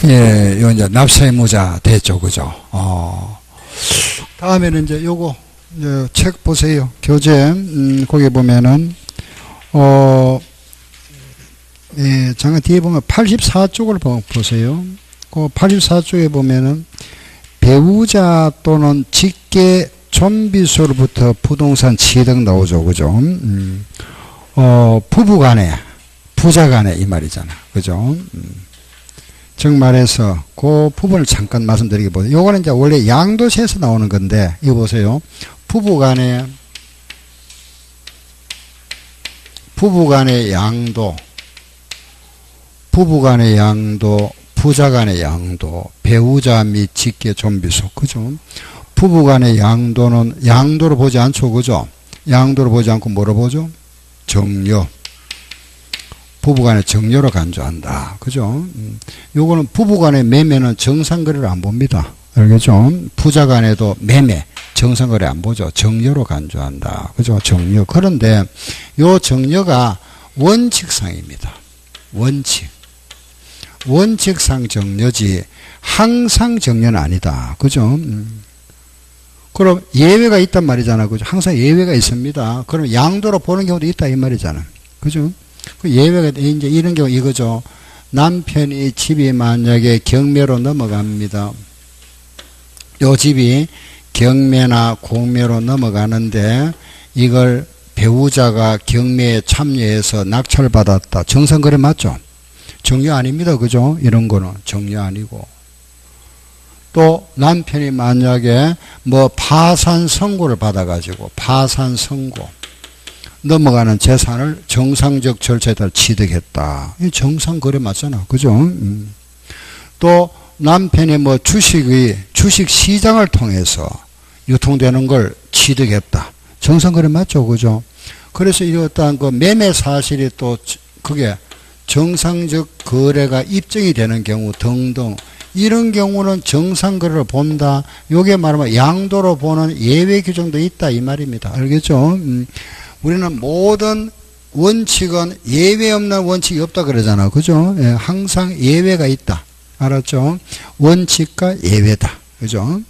예, 요 이제 납세의무자 됐죠, 그죠? 다음에는 이제 요거, 이제 책 보세요. 교재, 거기 보면은, 예, 잠깐 뒤에 보면 84쪽을 보세요. 그 84쪽에 보면은, 배우자 또는 직계 좀비소로부터 부동산 취득 나오죠, 그죠? 부부 간에, 부자 간에 이 말이잖아, 그죠? 즉 말해서 그 부분을 잠깐 말씀드리게 보세요. 요거는 이제 원래 양도세에서 나오는 건데 이거 보세요. 부부간의 양도, 부부간의 양도, 부자간의 양도, 배우자 및 직계 좀비소, 그죠? 부부간의 양도는 양도로 보지 않죠, 그죠? 양도로 보지 않고 뭐로 보죠? 정려. 부부간의 정려로 간주한다. 그죠? 요거는 부부간의 매매는 정상거래를 안 봅니다. 알겠죠? 부자간에도 매매, 정상거래 안 보죠. 정려로 간주한다. 그죠? 정려. 그런데 요 정려가 원칙상입니다. 원칙상 정려지 항상 정려는 아니다. 그죠? 그럼 예외가 있단 말이잖아. 그죠? 항상 예외가 있습니다. 그럼 양도로 보는 경우도 있다 이 말이잖아. 그죠? 그 예외가 이제 이런 경우 이거죠. 남편이 집이 만약에 경매로 넘어갑니다. 요 집이 경매나 공매로 넘어가는데 이걸 배우자가 경매에 참여해서 낙찰받았다. 정상거래 맞죠? 정려 아닙니다. 그죠? 이런 거는 정려 아니고. 또 남편이 만약에 뭐 파산 선고를 받아가지고 파산 선고 넘어가는 재산을 정상적 절차에 따라 취득했다. 이 정상거래 맞잖아. 그죠? 또 남편이 뭐 주식 시장을 통해서 유통되는 걸 취득했다. 정상거래 맞죠. 그죠? 그래서 이러한 그 매매 사실이 또 그게 정상적 거래가 입증이 되는 경우 등등 이런 경우는 정상거래를 본다. 요게 말하면 양도로 보는 예외 규정도 있다 이 말입니다. 알겠죠? 우리는 모든 원칙은 예외 없는 원칙이 없다 그러잖아. 그죠? 예, 항상 예외가 있다. 알았죠? 원칙과 예외다. 그죠?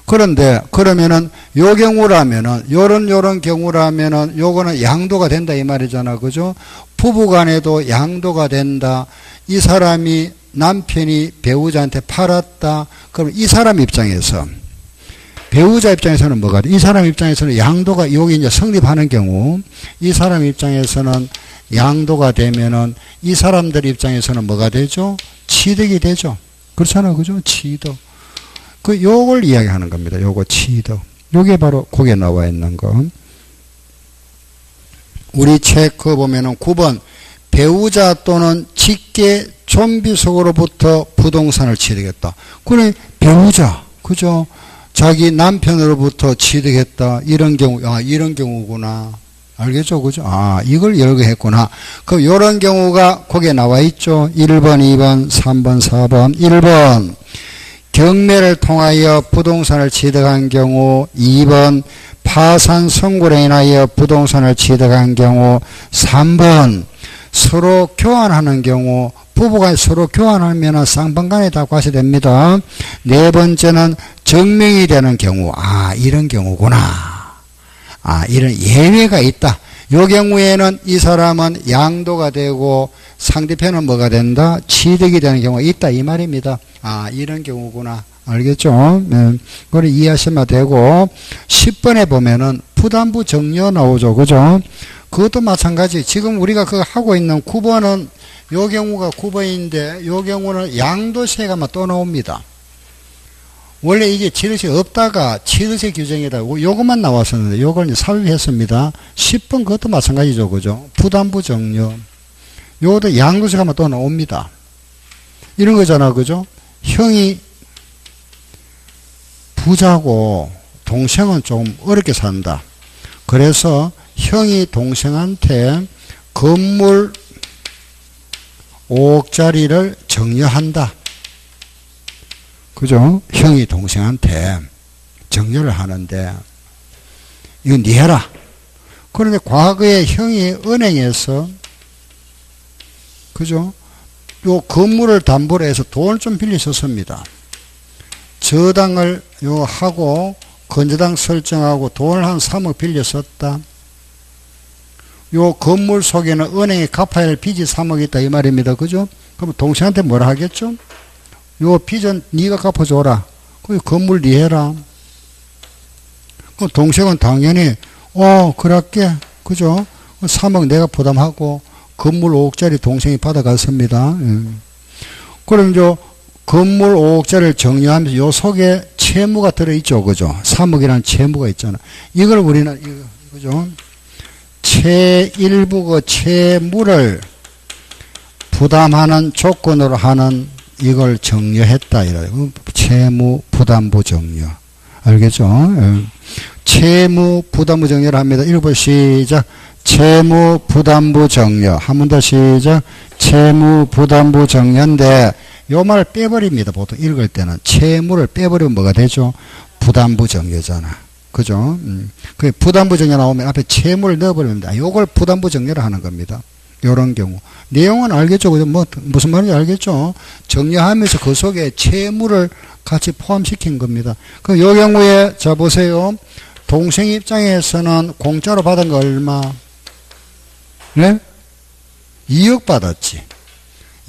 그런데 그러면은 요 경우라면은 요런 경우라면은 요거는 양도가 된다 이 말이잖아. 그죠? 부부 간에도 양도가 된다. 이 사람이 남편이 배우자한테 팔았다. 그럼 이 사람 입장에서 배우자 입장에서는 뭐가 돼? 이 사람 입장에서는 양도가 여기 이제 성립하는 경우 이 사람 입장에서는 양도가 되면은 이 사람들 입장에서는 뭐가 되죠? 취득이 되죠. 그렇잖아. 그죠? 취득. 요걸 이야기하는 겁니다. 요거 취득. 요게 바로 거기에 나와 있는 거. 우리 책 그 보면은 9번 배우자 또는 직계 좀비속으로부터 부동산을 취득했다. 그래 배우자. 그죠? 자기 남편으로부터 취득했다. 이런 경우, 이런 경우구나. 알겠죠? 그죠? 이걸 여러 개 했구나. 그럼 이런 경우가 거기에 나와 있죠? 1번, 2번, 3번, 4번. 1번. 경매를 통하여 부동산을 취득한 경우. 2번. 파산 선고로 인하여 부동산을 취득한 경우. 3번. 서로 교환하는 경우. 부부가 서로 교환하면 쌍방간에 다 과세됩니다. 네 번째는 증명이 되는 경우. 이런 경우구나. 이런 예외가 있다. 요 경우에는 이 사람은 양도가 되고 상대편은 뭐가 된다? 취득이 되는 경우가 있다. 이 말입니다. 이런 경우구나. 알겠죠? 네. 그걸 이해하시면 되고 10번에 보면은 부담부 정려 나오죠. 그죠? 그것도 마찬가지. 지금 우리가 그거 하고 있는 9번은 요 경우가 9번인데 요 경우는 양도세가 또 나옵니다. 원래 이게 취득세 없다가 취득세 규정이다. 요것만 나왔었는데 요걸 이제 삽입했습니다. 10번 그것도 마찬가지죠. 그죠? 부담부 정려. 요것도 양도세가 또 나옵니다. 이런 거잖아. 그죠? 형이 부자고 동생은 좀 어렵게 산다. 그래서 형이 동생한테 건물 5억짜리를 정려한다. 그죠? 형이 동생한테 정려를 하는데 이건 네 해라. 그런데 과거에 형이 은행에서 그죠? 요 건물을 담보로 해서 돈을 좀 빌리셨습니다. 저당을 요 하고 건저당 설정하고 돈을 한 3억 빌렸었다. 요 건물 속에는 은행에 갚아야 할 빚이 3억 있다 이 말입니다. 그죠? 그럼 동생한테 뭐라 하겠죠? 요 빚은 네가 갚아줘라. 그 건물 네 해라. 그 동생은 당연히 그럴게. 그죠? 3억 내가 부담하고 건물 5억짜리 동생이 받아갔습니다. 그럼 이제 건물 5억짜리를 정리하면서 요 속에 채무가 들어있죠. 그죠? 3억이라는 채무가 있잖아. 이걸 우리는, 그죠? 일부 그 채무를 부담하는 조건으로 하는 이걸 정려했다. 이래요. 채무 부담부 정려. 알겠죠? 채무 부담부 정려를 합니다. 읽어볼 시작. 채무 부담부 정려. 한 번 더 시작. 채무 부담부 정려인데 요 말을 빼버립니다. 보통 읽을 때는 채무를 빼버리면 뭐가 되죠? 부담부 정려잖아. 그죠? 그 부담부 정려 나오면 앞에 채무를 넣어버리면 됩니다. 요걸 부담부 정려를 하는 겁니다. 요런 경우. 내용은 알겠죠? 그죠? 무슨 말인지 알겠죠? 정려하면서 그 속에 채무를 같이 포함시킨 겁니다. 그럼 요 경우에, 자, 보세요. 동생 입장에서는 공짜로 받은 거 얼마? 네? 2억 받았지.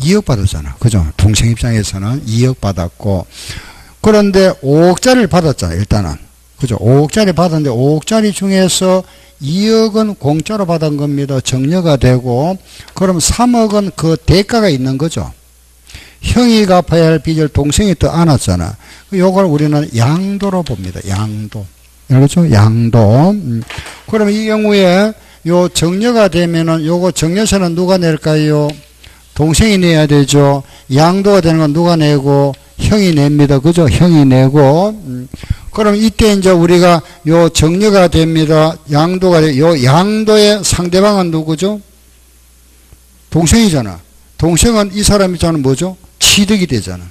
2억 받았잖아. 그죠? 동생 입장에서는 2억 받았고, 그런데 5억짜리를 받았잖아, 일단은. 그죠? 5억짜리 받았는데 5억짜리 중에서 2억은 공짜로 받은 겁니다. 정려가 되고, 그럼 3억은 그 대가가 있는 거죠. 형이 갚아야 할 빚을 동생이 더 안았잖아. 요걸 우리는 양도로 봅니다. 양도. 알겠죠? 양도. 그러면 이 경우에 요 정려가 되면은 요거 정려세는 누가 낼까요? 동생이 내야 되죠. 양도가 되는 건 누가 내고? 형이 냅니다. 그죠? 형이 내고. 그럼 이때 이제 우리가 요 정려가 됩니다. 양도가 돼. 요 양도의 상대방은 누구죠? 동생이잖아. 동생은 이 사람 입장은 뭐죠? 취득이 되잖아.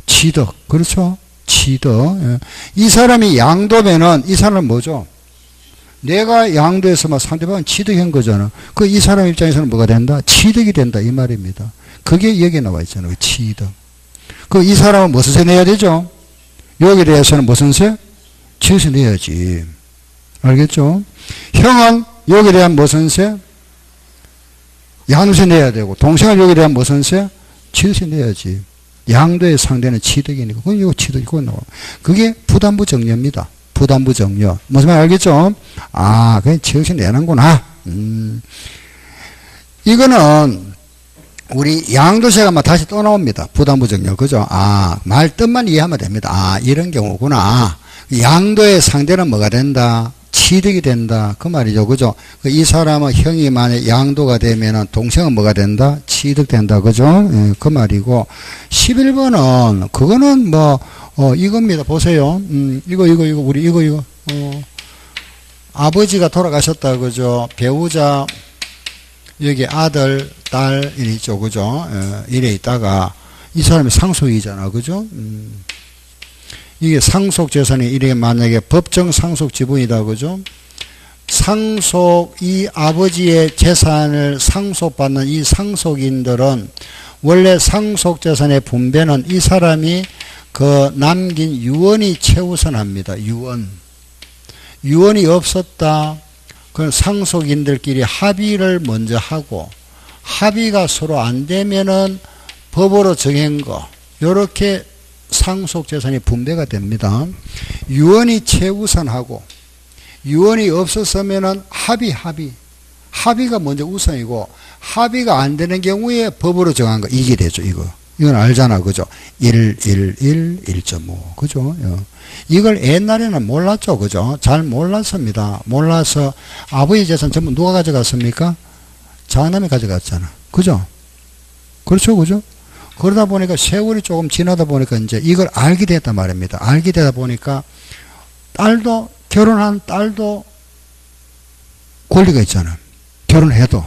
취득. 그렇죠? 취득. 예. 이 사람이 양도면은 이 사람은 뭐죠? 내가 양도해서 막 상대방은 취득한 거잖아. 그 이 사람 입장에서는 뭐가 된다? 취득이 된다. 이 말입니다. 그게 여기에 나와 있잖아요. 취득. 그 이 사람은 무슨 세 내야 되죠? 여기에 대해서는 무슨 세? 취득세 내야지. 알겠죠? 형은 여기에 대한 무슨 세? 양도세 내야 되고, 동생은 여기에 대한 무슨 세? 취득세 내야지. 양도의 상대는 취득이니까. 그건 이거 취득이 그건 나와. 그게 부담부 정려입니다. 부담부 정려. 무슨 말 알겠죠? 아, 그냥 취득세 내는구나. 이거는 우리 양도세가 막 다시 또 나옵니다. 부담부 정려. 그죠? 아, 말 뜻만 이해하면 됩니다. 아, 이런 경우구나. 양도의 상대는 뭐가 된다? 취득이 된다. 그 말이죠. 그죠? 이 사람은 형이 만약 양도가 되면은 동생은 뭐가 된다? 취득된다. 그죠? 예, 그 말이고. 11번은, 그거는 뭐, 이겁니다. 보세요. 우리 이거. 아버지가 돌아가셨다. 그죠? 배우자, 여기 아들, 딸, 이래 있죠. 그죠? 이래 있다가, 이 사람이 상속이잖아. 그죠? 이게 상속재산이 이렇게 만약에 법정 상속 지분이다. 그죠? 이 아버지의 재산을 상속받는 이 상속인들은 원래 상속재산의 분배는 이 사람이 그 남긴 유언이 최우선합니다. 유언이 없었다. 그 상속인들끼리 합의를 먼저 하고 합의가 서로 안 되면은 법으로 정한 거 요렇게 상속재산이 분배가 됩니다. 유언이 최우선하고 유언이 없었으면은 합의가 먼저 우선이고 합의가 안 되는 경우에 법으로 정한 거 이게 되죠. 이건 알잖아. 그죠? 1.5 그죠? 이걸 옛날에는 몰랐죠. 그죠? 잘 몰랐습니다. 몰라서 아버지 재산 전부 누가 가져갔습니까? 장남이 가져갔잖아. 그죠? 그렇죠. 그죠? 그러다 보니까 세월이 조금 지나다 보니까 이제 이걸 알게 됐단 말입니다. 알게 되다 보니까 결혼한 딸도 권리가 있잖아. 결혼해도.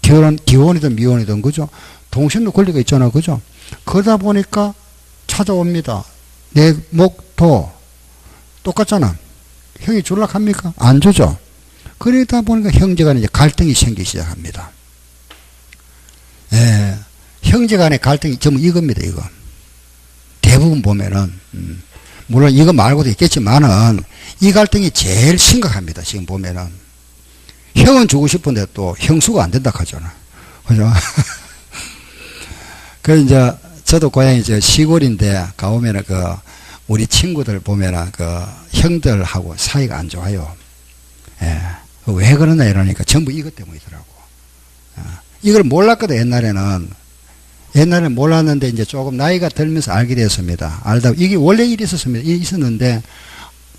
기혼이든 미혼이든, 그죠? 동생도 권리가 있잖아. 그죠? 그러다 보니까 찾아옵니다. 내 목도 똑같잖아. 형이 줄라 합니까? 안 주죠. 그러다 보니까 형제간에 이제 갈등이 생기기 시작합니다. 예. 형제 간의 갈등이 전부 이겁니다, 이거. 대부분 보면은, 물론 이거 말고도 있겠지만은, 이 갈등이 제일 심각합니다, 지금 보면은. 형은 주고 싶은데 또 형수가 안 된다 하잖아. 그죠? 그, 이제, 저도 고향이 시골인데, 가보면은 우리 친구들 보면은 형들하고 사이가 안 좋아요. 예. 왜 그러나 이러니까 전부 이것 때문이더라고. 이걸 몰랐거든, 옛날에는 몰랐는데 이제 조금 나이가 들면서 알게 됐습니다. 알다, 이게 원래 일이 있었는데,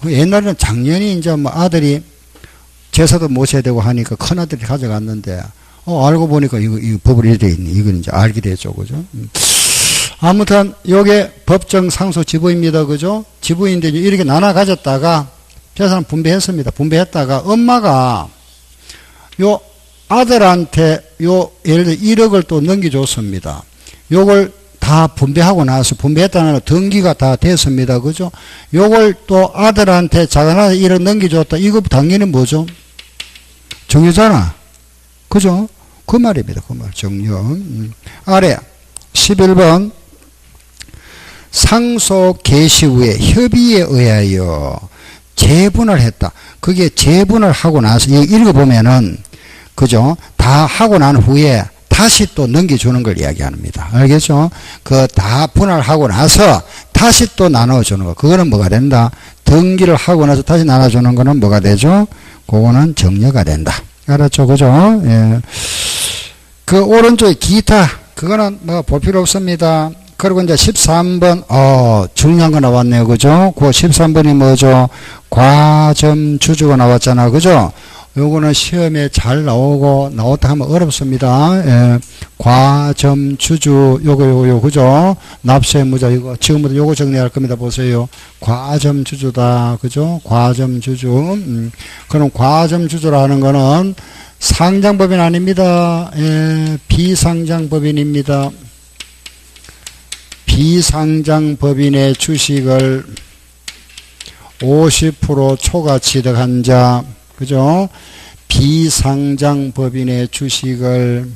옛날에는 작년에 이제 뭐 아들이 제사도 모셔야 되고 하니까 큰아들이 가져갔는데, 알고 보니까 이거 법을 이래 있네. 이건 이제 알게 됐죠. 그죠? 아무튼, 요게 법정 상속 지부입니다. 그죠? 지부인데 이렇게 나눠 가졌다가 재산 분배했습니다. 분배했다가 엄마가 요 아들한테 예를 들어 1억을 또 넘겨줬습니다. 요걸 다 분배하고 나서 분배했다는 등기가 다 됐습니다. 그죠? 요걸 또 아들한테 작은아들 1억 넘겨줬다. 이거 당연히 뭐죠? 정유잖아. 그죠? 그 말입니다. 그 말. 정유. 아래 11번 상속 개시 후에 협의에 의하여 재분을 했다. 그게 재분을 하고 나서 읽어보면은 그죠? 다 하고 난 후에 다시 또 넘겨주는 걸 이야기합니다. 알겠죠? 다 분할하고 나서 다시 또 나눠주는 거. 그거는 뭐가 된다? 등기를 하고 나서 다시 나눠주는 거는 뭐가 되죠? 그거는 정려가 된다. 알았죠? 그죠? 예. 오른쪽에 기타. 그거는 볼 필요 없습니다. 그리고 이제 13번, 중요한 거 나왔네요. 그죠? 그 13번이 뭐죠? 과점주주가 나왔잖아. 그죠? 요거는 시험에 잘 나왔다 하면 어렵습니다. 예. 과점주주, 요거, 그죠? 납세무자, 이거, 지금부터 요거 정리할 겁니다. 보세요. 과점주주다. 그죠? 과점주주. 그럼 과점주주라는 거는 상장법인 아닙니다. 예. 비상장법인입니다. 비상장법인의 주식을 50% 초과 취득한 자, 그죠? 비상장법인의 주식을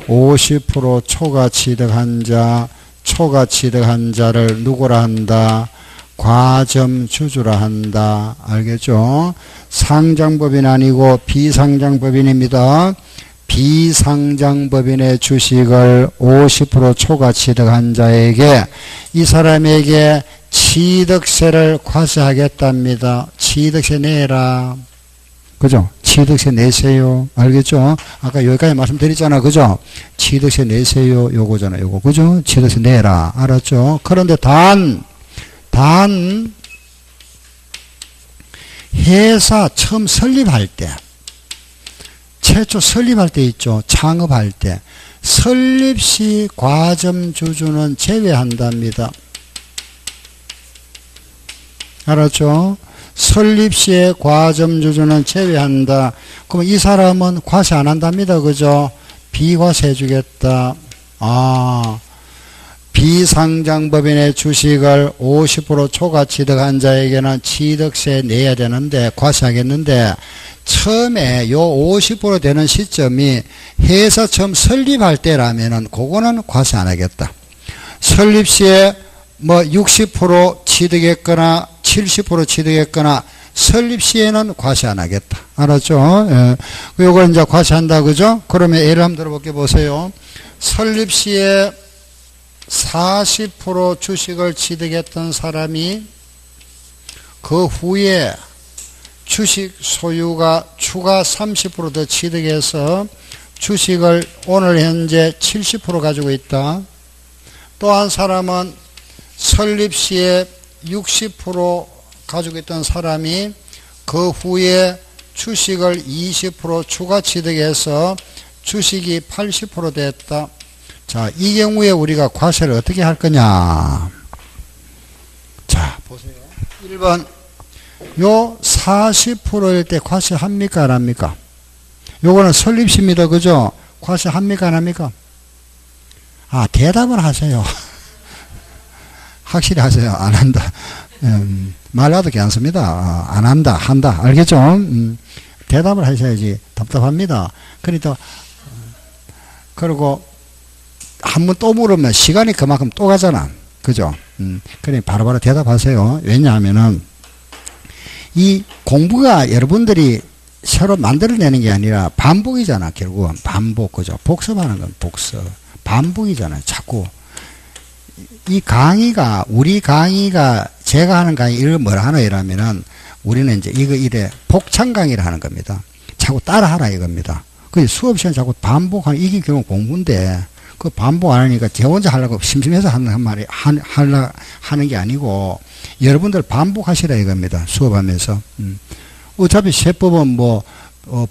50% 초과 취득한 자, 초과 취득한 자를 누구라 한다? 과점주주라 한다. 알겠죠? 상장법인 아니고 비상장법인입니다. 비상장법인의 주식을 50% 초과 취득한 자에게 이 사람에게 취득세를 과세하겠답니다. 취득세 내라. 그죠? 취득세 내세요. 알겠죠? 아까 여기까지 말씀드렸잖아. 그죠? 취득세 내세요. 요거잖아. 요거. 그죠? 취득세 내라. 알았죠? 그런데 회사 처음 설립할 때, 최초 설립할 때 있죠. 창업할 때. 설립 시 과점주주는 제외한답니다. 알았죠? 설립 시에 과점주주는 제외한다. 그럼 이 사람은 과세 안 한답니다. 그죠? 비과세 해주겠다. 비상장법인의 주식을 50% 초과 취득한 자에게는 취득세 내야 되는데, 과세하겠는데, 처음에 요 50% 되는 시점이 회사 처음 설립할 때라면은, 그거는 과세 안 하겠다. 설립 시에 60% 취득했거나, 70% 취득했거나, 설립 시에는 과세 안 하겠다. 알았죠? 예. 요걸 이제 과세한다. 그죠? 그러면 예를 한번 들어볼게 보세요. 설립 시에 40% 주식을 취득했던 사람이 그 후에 주식 소유가 추가 30% 더 취득해서 주식을 오늘 현재 70% 가지고 있다. 또 한 사람은 설립 시에 60% 가지고 있던 사람이 그 후에 주식을 20% 추가 취득해서 주식이 80% 됐다. 자, 이 경우에 우리가 과세를 어떻게 할 거냐. 자, 보세요. 1번. 요 40%일 때 과세 합니까? 안 합니까? 요거는 설립시입니다. 그죠? 과세 합니까? 안 합니까? 대답을 하세요. 확실히 하세요. 안 한다. 말라도 괜찮습니다. 안 한다. 한다. 알겠죠? 대답을 하셔야지. 답답합니다. 그러니까, 그리고 한 번 또 물으면 시간이 그만큼 또 가잖아. 그죠? 그래, 바로바로 대답하세요. 왜냐하면은, 이 공부가 여러분들이 새로 만들어내는 게 아니라 반복이잖아, 결국은. 반복, 그죠? 복습하는 건 복습. 반복이잖아요, 자꾸. 이 강의가, 우리 강의가, 제가 하는 강의, 이걸 뭐라 하나 이러면은, 우리는 이제 이거 이래 복창 강의를 하는 겁니다. 자꾸 따라하라 이겁니다. 그 수업 시간 자꾸 반복하는, 이게 결국 공부인데, 그 반복 안 하니까 제 혼자 하려고 심심해서 하는 말이, 하는 게 아니고, 여러분들 반복하시라 이겁니다. 수업하면서. 어차피 세법은 뭐,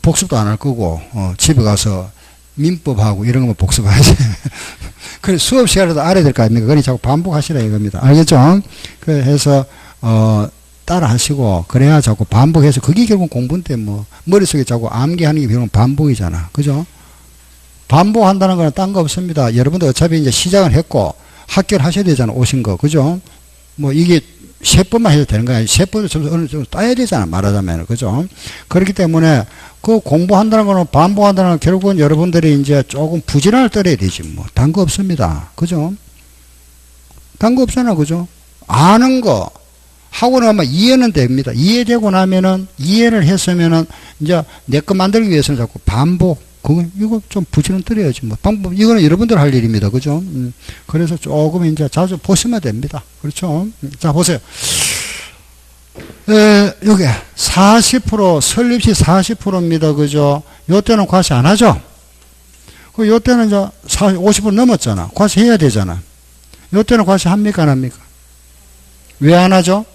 복습도 안 할 거고, 집에 가서 민법하고 이런 거만 복습하지. 그래, 수업 시간에도 알아야 될 거 아닙니까? 그러니 자꾸 반복하시라 이겁니다. 알겠죠? 그래서, 따라 하시고, 그래야 자꾸 반복해서, 그게 결국 공부인데 뭐, 머릿속에 자꾸 암기하는 게 결국 반복이잖아. 그죠? 반복한다는 거는 딴 거 없습니다. 여러분들 어차피 이제 시작을 했고, 학교를 하셔야 되잖아, 오신 거. 그죠? 뭐, 이게 세 번만 해도 되는 거야. 세 번도 점수 어느 정도 따야 되잖아, 말하자면. 그죠? 그렇기 때문에, 그 공부한다는 거는, 반복한다는 건 결국은 여러분들이 이제 조금 부지런을 떨어야 되지, 뭐. 딴 거 없습니다. 그죠? 딴 거 없잖아, 그죠? 아는 거. 하고 나면 이해는 됩니다. 이해되고 나면은, 이해를 했으면은, 이제 내 거 만들기 위해서는 자꾸 반복. 이거 좀 부지런 떨어야지 뭐. 방법, 이거는 여러분들 할 일입니다. 그죠? 그래서 조금 이제 자주 보시면 됩니다. 그렇죠? 자, 보세요. 여기 40%, 설립시 40%입니다. 그죠? 요 때는 과세 안 하죠? 요 때는 이제 50% 넘었잖아. 과세 해야 되잖아. 요 때는 과세 합니까? 안 합니까? 왜 안 하죠?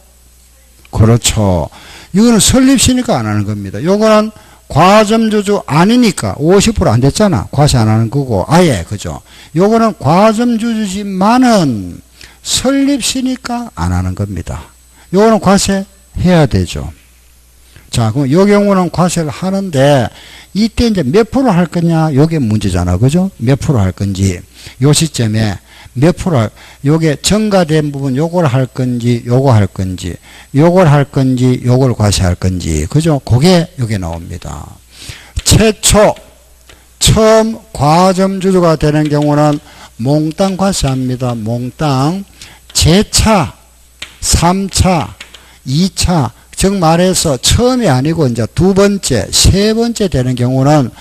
그렇죠. 이거는 설립시니까 안 하는 겁니다. 요거는 과점주주 아니니까 50% 안 됐잖아. 과세 안 하는 거고. 아예, 그죠? 요거는 과점주주지만은 설립시니까 안 하는 겁니다. 요거는 과세 해야 되죠. 자, 그럼 요 경우는 과세를 하는데, 이때 이제 몇 프로 할 거냐? 요게 문제잖아. 그죠? 몇 프로 할 건지. 요 시점에 몇 프로, 요게 증가된 부분 요걸 할 건지, 요거 할 건지, 요걸 할 건지, 요걸 과세할 건지. 그죠? 그게 요게 나옵니다. 최초, 처음 과점주주가 되는 경우는 몽땅 과세합니다. 몽땅. 재차, 3차, 2차, 즉 말해서 처음이 아니고 이제 두 번째, 세 번째 되는 경우는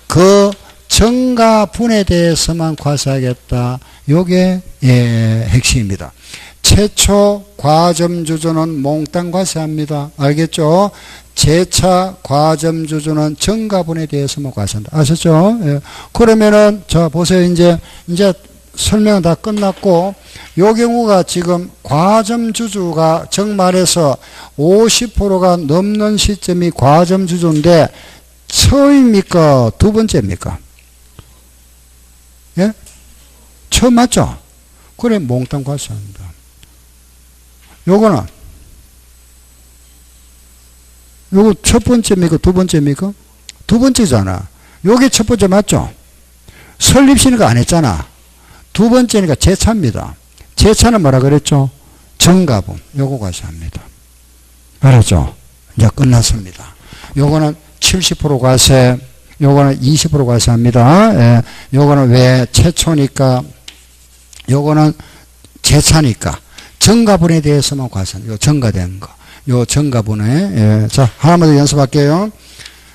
그 증가분에 대해서만 과세하겠다. 요게 핵심입니다. 최초 과점주주는 몽땅 과세합니다. 알겠죠? 재차 과점주주는 증가분에 대해서만 과세한다. 아셨죠? 예. 그러면은 자 보세요. 이제 설명은 다 끝났고, 요 경우가 지금 과점주주가 즉 말해서 50%가 넘는 시점이 과점주주인데 처음입니까? 두 번째입니까? 예? 처음 맞죠? 그래, 몽땅 과세합니다. 요거 첫 번째입니까? 두 번째입니까? 두 번째잖아. 요게 첫 번째 맞죠? 설립시니까 안 했잖아. 두 번째니까 재차입니다. 재차는 뭐라 그랬죠? 증가분. 요거 과세합니다. 알았죠? 이제 끝났습니다. 요거는 70% 과세, 요거는 20% 과세합니다. 예. 요거는 왜 최초니까, 요거는 재차니까, 증가분에 대해서만 과세합니다. 요 증가된 거. 요 증가분에, 예. 자, 하나만 더 연습할게요.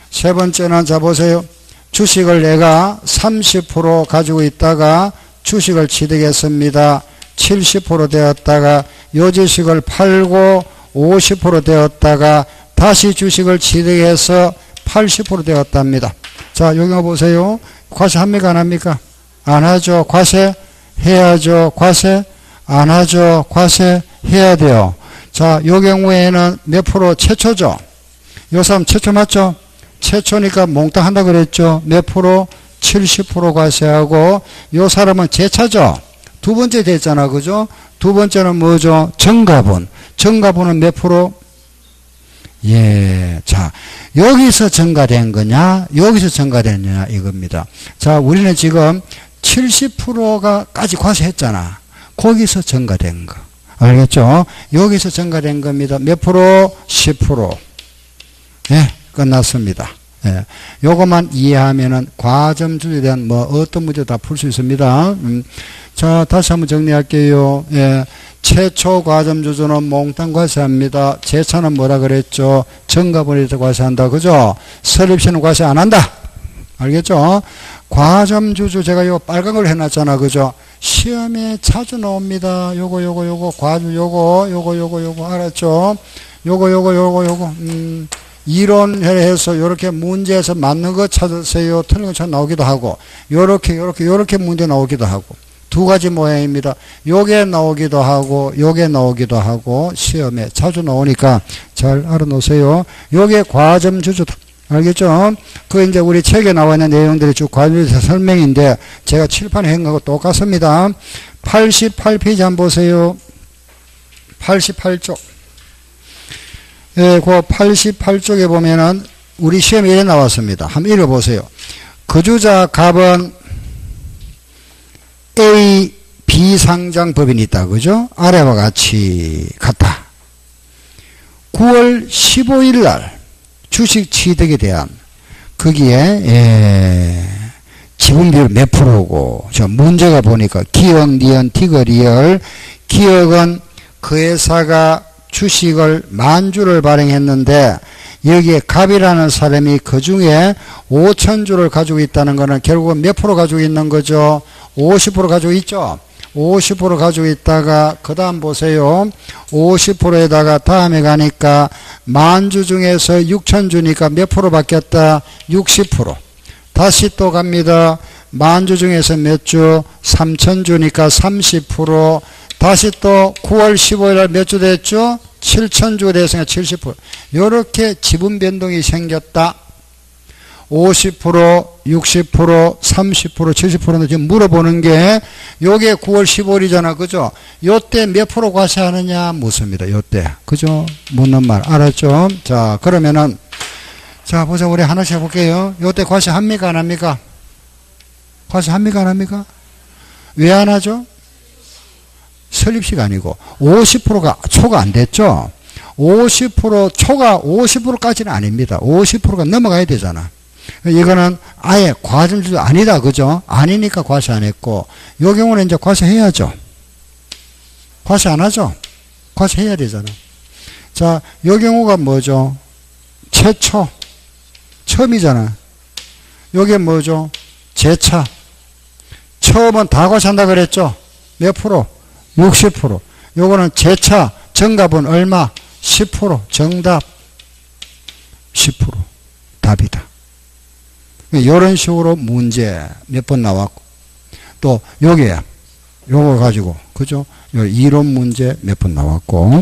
세 번째는, 자, 보세요. 주식을 내가 30% 가지고 있다가 주식을 취득했습니다. 70% 되었다가 요 주식을 팔고 50% 되었다가 다시 주식을 취득해서 80% 되었답니다. 자, 여기 보세요. 과세 합니까? 안 합니까? 안 하죠. 과세 해야죠. 과세 안 하죠. 과세 해야 돼요. 자, 요 경우에는 몇 프로? 최초죠. 요 사람 최초 맞죠? 최초니까 몽땅 한다 그랬죠. 몇 프로? 70% 과세하고, 요 사람은 재차죠. 두 번째 됐잖아. 그죠? 두 번째는 뭐죠? 증가분. 증가분은 몇 프로? 예. 자, 여기서 증가된 거냐? 여기서 증가됐느냐? 이겁니다. 자, 우리는 지금 70%까지 과세했잖아. 거기서 증가된 거. 알겠죠? 여기서 증가된 겁니다. 몇 프로? 10%. 예. 끝났습니다. 예. 요것만 이해하면은 과점주주에 대한 뭐 어떤 문제도 다 풀 수 있습니다. 자, 다시 한번 정리할게요. 예. 최초 과점주주는 몽땅 과세합니다. 제차는 뭐라 그랬죠? 정가분리해서 과세한다. 그죠? 설립시는 과세 안 한다. 알겠죠? 과점주주 제가 요 빨간 걸 해놨잖아. 그죠? 시험에 자주 나옵니다. 요거, 과주 요거, 알았죠? 요거. 이론해서 요렇게 문제에서 맞는 거 찾으세요. 틀린 거 찾아 나오기도 하고, 요렇게 문제 나오기도 하고. 두 가지 모양입니다. 요게 나오기도 하고, 요게 나오기도 하고, 시험에 자주 나오니까 잘 알아놓으세요. 요게 과점주주다. 알겠죠? 그 이제 우리 책에 나와 있는 내용들이 쭉 과점주주 설명인데, 제가 칠판에 한 거하고 똑같습니다. 88페이지 한번 보세요. 88쪽. 예, 그 88쪽에 보면은 우리 시험에 이래 나왔습니다. 한번 읽어보세요. 거주자 갑은 A, 비상장 법인이 있다. 그죠? 아래와 같이 같다. 9월 15일 날 주식 취득에 대한 거기에 지분 비율 몇 프로고, 저 문제가 보니까 기억, 니은, 티거, 리얼. 기억은 그 회사가 주식을 10,000주를 발행했는데 여기에 갑이라는 사람이 그 중에 5,000주를 가지고 있다는 것은 결국은 몇 프로 가지고 있는 거죠? 50% 가지고 있죠? 50% 가지고 있다가 그 다음 보세요. 50%에다가 다음에 가니까 10,000주 중에서 6,000주니까 몇 프로 바뀌었다? 60%. 다시 또 갑니다. 10,000주 중에서 몇 주? 3,000주니까 30%. 다시 또 9월 15일 날 몇 주 됐죠? 7,000주가 됐으니까 70%. 이렇게 지분 변동이 생겼다. 50%, 60%, 30%, 70%는 지금 물어보는 게 요게 9월 15일이잖아. 그죠? 요때 몇 프로 과세하느냐 묻습니다. 요때. 그죠? 묻는 말. 알았죠? 자, 그러면은 자, 보자. 우리 하나씩 해볼게요. 요때 과세합니까? 안 합니까? 과세합니까? 안 합니까? 왜 안 하죠? 설립시가 아니고 50%가 초과 안 됐죠. 50% 초과 50%까지는 아닙니다. 50%가 넘어가야 되잖아. 이거는 아예 과점주주 아니다. 그죠? 아니니까 과세 안 했고, 요 경우는 이제 과세해야죠. 과세 안 하죠? 과세해야 되잖아. 자, 요 경우가 뭐죠? 최초. 처음이잖아. 요게 뭐죠? 재차. 처음은 다 과세한다 그랬죠? 몇 프로? 60%. 요거는 재차. 정답은 얼마? 10%. 정답 10%. 답이다. 이런 식으로 문제 몇 번 나왔고, 또 요게 요거 가지고 그죠? 요 이론 문제 몇 번 나왔고,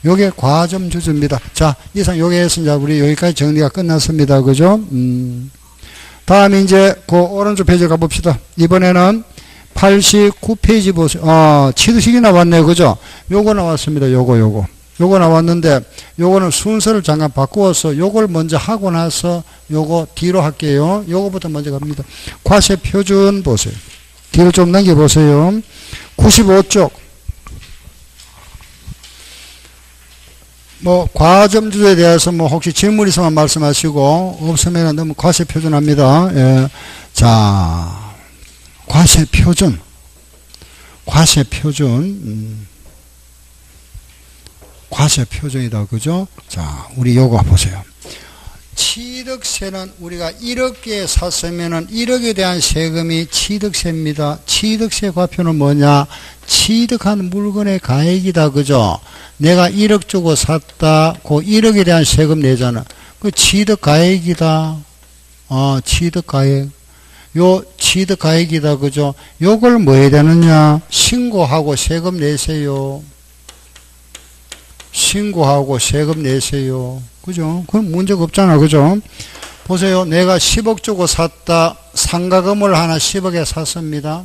요게 과점주주입니다. 자, 이상 요게 했습니다. 우리 여기까지 정리가 끝났습니다. 그죠? 다음 이제 그 오른쪽 페이지 가봅시다. 이번에는 89페이지 보세요. 취득식이 나왔네요. 그죠? 요거 나왔습니다. 요거 나왔는데, 요거는 순서를 잠깐 바꾸어서 요걸 먼저 하고 나서 요거 뒤로 할게요. 요거부터 먼저 갑니다. 과세 표준 보세요. 뒤로 좀 넘겨보세요. 95쪽. 뭐, 과점주주에 대해서 뭐, 혹시 질문 있으면 말씀하시고, 없으면 너무 과세 표준합니다. 예. 자, 과세 표준. 과세 표준. 과세 표준이다. 그죠? 자, 우리 요거 보세요. 취득세는 우리가 1억에 샀으면은 1억에 대한 세금이 취득세입니다. 취득세 과표는 뭐냐? 취득한 물건의 가액이다. 그죠? 내가 1억 주고 샀다. 그 1억에 대한 세금 내잖아. 그 취득 가액이다. 취득 가액. 요 취득 가액이다. 그죠? 요걸 뭐 해야 되느냐? 신고하고 세금 내세요. 신고하고 세금 내세요. 그죠? 그럼 문제가 없잖아. 그죠? 보세요. 내가 10억 주고 샀다. 상가건물 하나 10억에 샀습니다.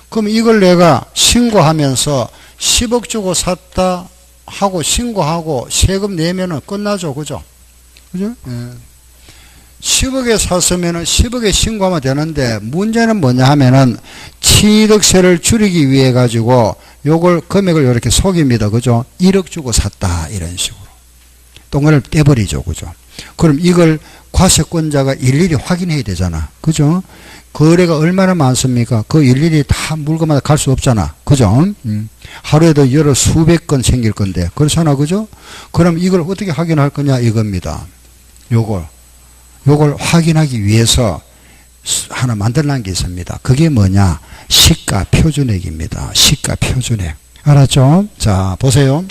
그럼 이걸 내가 신고하면서 10억 주고 샀다 하고 신고하고 세금 내면은 끝나죠. 그죠? 그죠? 예. 10억에 샀으면은 10억에 신고하면 되는데, 문제는 뭐냐 하면은 취득세를 줄이기 위해 가지고 요걸 금액을 이렇게 속입니다. 그죠? 1억 주고 샀다. 이런 식으로. 동그라미를 떼버리죠. 그죠? 그럼 이걸 과세권자가 일일이 확인해야 되잖아. 그죠? 거래가 얼마나 많습니까? 그 일일이 다 물건마다 갈 수 없잖아. 그죠? 하루에도 여러 수백 건 생길 건데. 그렇잖아. 그죠? 그럼 이걸 어떻게 확인할 거냐 이겁니다. 요걸 확인하기 위해서 하나 만들어놓은 게 있습니다. 그게 뭐냐? 시가 표준액입니다. 시가 표준액. 알았죠? 자, 보세요.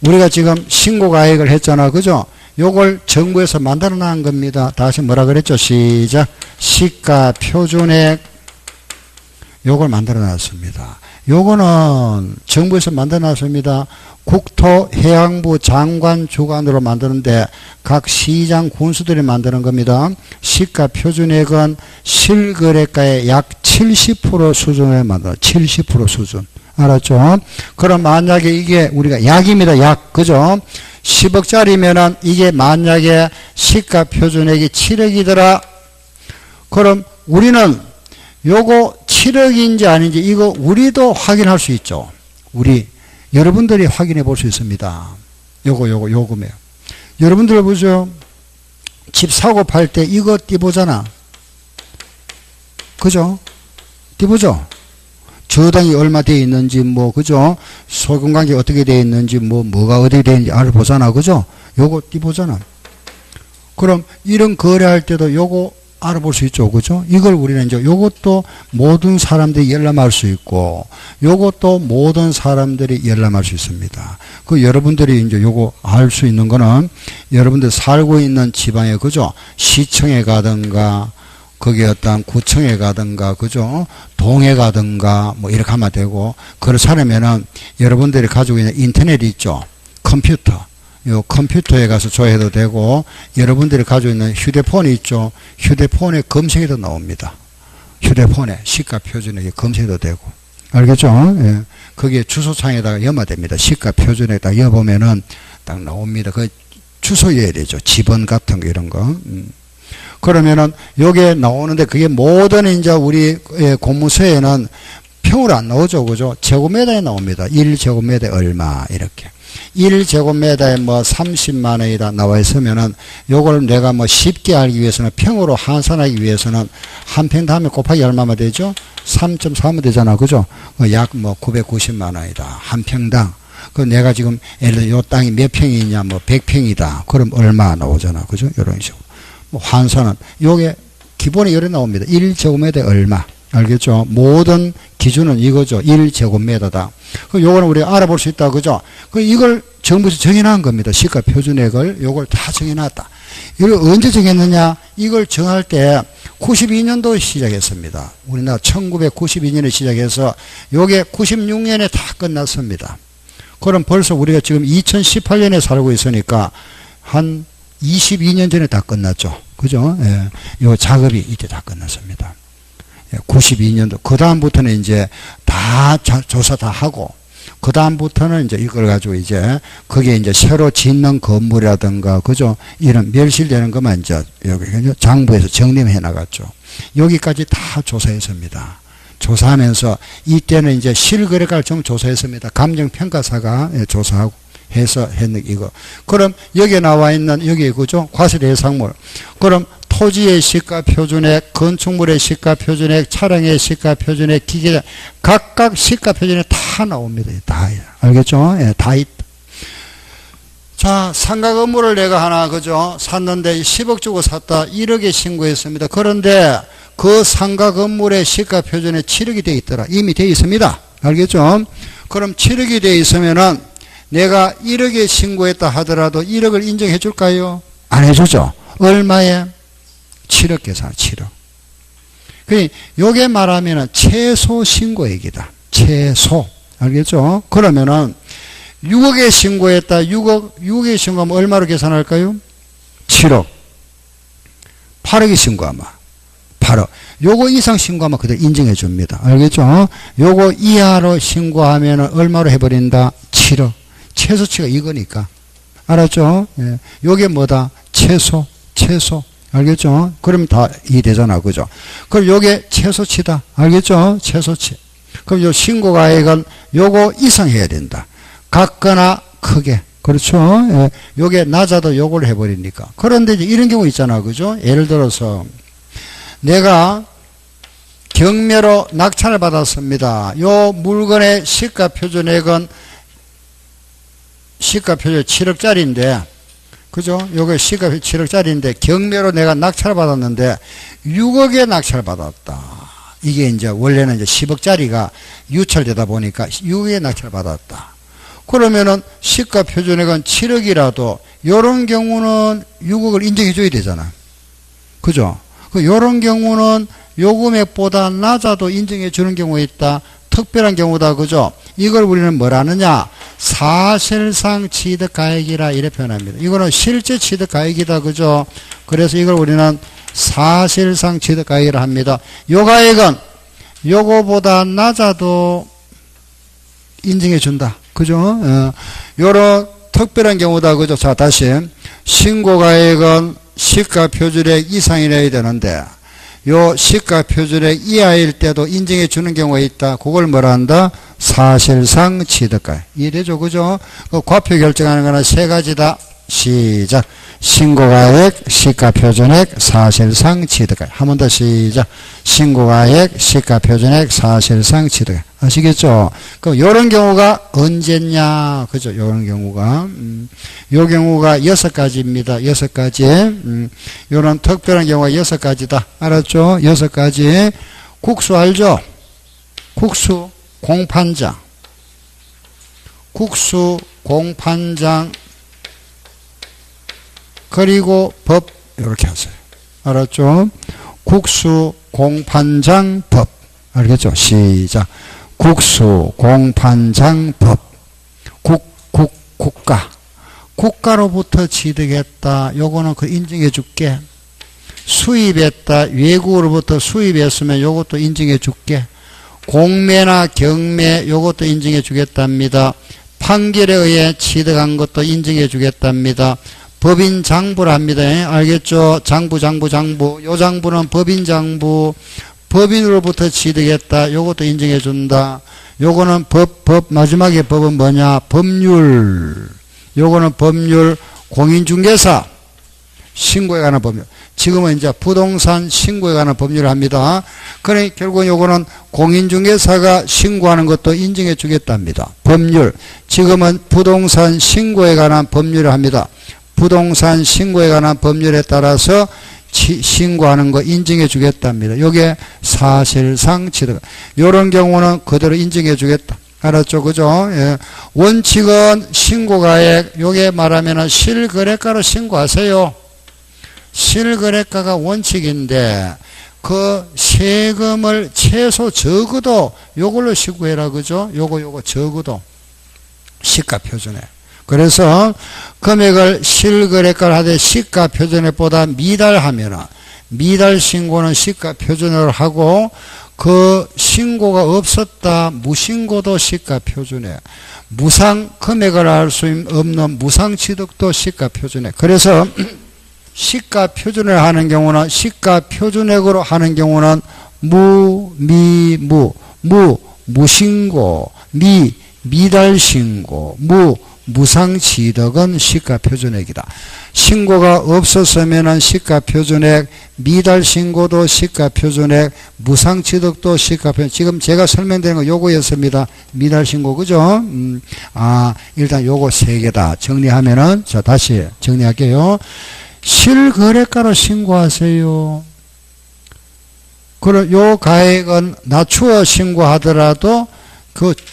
우리가 지금 신고가액을 했잖아. 그죠? 요걸 정부에서 만들어 놓은 겁니다. 다시 뭐라 그랬죠? 시작. 시가 표준액. 요걸 만들어 놨습니다. 요거는 정부에서 만들어 놨습니다. 국토해양부 장관 주관으로 만드는데 각 시장 군수들이 만드는 겁니다. 시가 표준액은 실거래가의 약 70% 수준에 만들어. 70% 수준. 알았죠? 그럼 만약에 이게 우리가 약입니다. 약. 그죠? 10억짜리면은 이게 만약에 시가 표준액이 7억이더라. 그럼 우리는 요거 7억인지 아닌지 이거 우리도 확인할 수 있죠. 여러분들이 확인해 볼 수 있습니다. 요금이에요. 여러분들 보죠. 집 사고 팔 때 이거 띄보잖아. 그죠? 띄보죠? 저당이 얼마 되어 있는지, 그죠? 소금관계 어떻게 되어 있는지, 뭐가 어떻게 되어 있는지 알아보잖아. 그죠? 요거 띄보잖아. 그럼 이런 거래할 때도 요거 알아볼 수 있죠. 그죠? 이걸 우리는 이제 요것도 모든 사람들이 열람할 수 있고, 요것도 모든 사람들이 열람할 수 있습니다. 여러분들이 이제 요거 알 수 있는 거는 여러분들 살고 있는 지방에, 그죠? 시청에 가든가, 거기 어떤 구청에 가든가, 그죠? 동에 가든가, 이렇게 하면 되고, 그렇잖으면은 여러분들이 가지고 있는 인터넷 있죠? 컴퓨터. 요 컴퓨터에 가서 조회해도 되고, 여러분들이 가지고 있는 휴대폰이 있죠? 휴대폰에 검색해도 나옵니다. 휴대폰에 시가 표준액에 검색해도 되고. 알겠죠? 예. 거기에 주소창에다가 염화됩니다. 시가 표준액에다 여보면은 딱 나옵니다. 그 주소여야 되죠. 지번 같은 거 이런 거. 그러면은 요게 나오는데 그게 모든 이제 우리 공무서에는 평으로 안 나오죠. 그죠? 제곱미터에 나옵니다. 1제곱미터에 얼마 이렇게. 1제곱미터에 30만 원이다 나와 있으면은 요걸 내가 쉽게 알기 위해서는 평으로 환산하기 위해서는 한 평 다음에 곱하기 얼마면 되죠? 3.3면 되잖아. 그죠? 약 990만 원이다. 한 평당. 내가 지금 예를 들어 요 땅이 몇 평이냐 100평이다. 그럼 얼마 나오잖아. 그죠? 요런 식으로. 환산은 요게 기본이 요래 나옵니다. 1제곱미터에 얼마. 알겠죠? 모든 기준은 이거죠. 1제곱미터다. 요거는 우리가 알아볼 수 있다. 그죠? 이걸 정부에서 정해놓은 겁니다. 시가 표준액을 요걸 다 정해놨다. 이걸 언제 정했느냐? 이걸 정할 때 92년도에 시작했습니다. 우리나라 1992년에 시작해서 요게 96년에 다 끝났습니다. 그럼 벌써 우리가 지금 2018년에 살고 있으니까 한 22년 전에 다 끝났죠. 그죠? 예. 요 작업이 이때 다 끝났습니다. 92년도. 그 다음부터는 이제 다 조사 다 하고, 그 다음부터는 이제 이걸 가지고 이제 거기에 이제 새로 짓는 건물이라든가, 그죠? 이런 멸실되는 것만 이제 여기 장부에서 정리해 나갔죠. 여기까지 다 조사했습니다. 조사하면서 이때는 이제 실거래가를 좀 조사했습니다. 감정평가사가 조사하고 해서 했는 이거. 그럼 여기에 나와 있는 여기 그죠? 과실해상물. 그럼 토지의 시가 표준액, 건축물의 시가 표준액, 차량의 시가 표준액, 기계 각각 시가 표준액 다 나옵니다. 다 알겠죠? 예, 다 있다. 자, 상가 건물을 내가 하나 그죠? 샀는데 10억 주고 샀다. 1억에 신고했습니다. 그런데 그 상가 건물의 시가 표준액 7억이 되어 있더라. 이미 되어 있습니다. 알겠죠? 그럼 7억이 되어 있으면은 내가 1억에 신고했다 하더라도 1억을 인정해 줄까요? 안 해주죠. 얼마에? 7억 계산, 7억. 요게 말하면은 최소 신고액이다. 최소. 알겠죠? 그러면은 6억에 신고했다. 6억에 신고하면 얼마로 계산할까요? 7억. 8억에 신고하면 8억. 요거 이상 신고하면 그대로 인정해 줍니다. 알겠죠? 요거 이하로 신고하면 얼마로 해버린다? 7억. 최소치가 이거니까. 알았죠? 예. 요게 뭐다? 최소. 알겠죠? 그럼 다 이해되잖아. 그죠? 그럼 요게 최소치다. 알겠죠? 최소치. 그럼 요 신고가액은 요거 이상 해야 된다. 같거나 크게. 그렇죠? 예. 요게 낮아도 요걸 해버리니까. 그런데 이제 이런 경우 있잖아. 그죠? 예를 들어서 내가 경매로 낙찰을 받았습니다. 요 물건의 시가 표준액은 시가 표준 7억짜리인데, 그죠? 요게 시가 7억짜리인데 경매로 내가 낙찰을 받았는데 6억에 낙찰을 받았다. 이게 이제 원래는 이제 10억짜리가 유찰되다 보니까 6억에 낙찰을 받았다. 그러면은 시가 표준액은 7억이라도 요런 경우는 6억을 인정해 줘야 되잖아. 그죠? 요런 경우는 요 금액보다 낮아도 인정해 주는 경우가 있다. 특별한 경우다. 그죠? 이걸 우리는 뭐라느냐? 사실상 취득가액이라 이렇게 표현합니다. 이거는 실제 취득가액이다. 그죠? 그래서 이걸 우리는 사실상 취득가액이라 합니다. 요 가액은 요거보다 낮아도 인정해 준다. 그죠? 요런 특별한 경우다. 그죠? 자, 다시. 신고가액은 시가 표준액 이상이라야 되는데, 요 시가 표준액 이하일 때도 인정해 주는 경우가 있다. 그걸 뭐라 한다? 사실상 취득가액. 이해되죠? 그죠? 그 과표 결정하는 거는 세 가지다. 시작. 신고가액, 시가표준액, 사실상 취득가액. 한 번 더 시작. 신고가액, 시가표준액, 사실상 취득가액. 아시겠죠? 그럼 요런 경우가 언제냐? 그죠? 요런 경우가. 요 경우가 6가지입니다. 6가지. 요런 특별한 경우가 6가지다. 알았죠? 6가지. 국수 알죠? 국수, 공판장. 국수, 공판장. 그리고 법 이렇게 하세요. 알았죠? 국수, 공판장, 법. 알겠죠? 시작. 국수, 공판장, 법. 국가. 국가로부터 취득했다. 요거는 그 인정해 줄게. 수입했다. 외국으로부터 수입했으면 요것도 인정해 줄게. 공매나 경매 요것도 인정해 주겠답니다. 판결에 의해 취득한 것도 인정해 주겠답니다. 법인 장부를 합니다. 알겠죠? 장부. 요 장부는 법인 장부. 법인으로부터 취득했다. 요것도 인정해 준다. 요거는 마지막에 법은 뭐냐? 법률. 요거는 법률. 공인중개사. 신고에 관한 법률. 지금은 이제 부동산 신고에 관한 법률을 합니다. 그러니 결국 요거는 공인중개사가 신고하는 것도 인정해 주겠답니다. 법률. 지금은 부동산 신고에 관한 법률을 합니다. 부동산 신고에 관한 법률에 따라서 신고하는 거 인정해 주겠답니다. 요게 사실상 취득. 요런 경우는 그대로 인정해 주겠다. 알았죠? 그죠? 예. 원칙은 신고가액, 요게 말하면은 실거래가로 신고하세요. 실거래가가 원칙인데, 그 세금을 최소 적어도 요걸로 신고해라. 그죠? 요거 적어도. 시가 표준액. 그래서 금액을 실거래가를 하되 시가 표준액보다 미달하면 미달 신고는 시가 표준액을 하고 그 신고가 없었다 무신고도 시가 표준액 무상 금액을 알 수 없는 무상 취득도 시가 표준액. 그래서 시가 표준액을 하는 경우는 시가 표준액으로 하는 경우는 무신고 미달신고 무상취득은 시가표준액이다. 신고가 없었으면 시가표준액, 미달신고도 시가표준액, 무상취득도 시가표준액. 지금 제가 설명드린 거 요거였습니다. 미달신고, 그죠? 일단 요거 세 개다. 정리하면은, 자, 다시 정리할게요. 실거래가로 신고하세요. 그럼 요 가액은 낮추어 신고하더라도,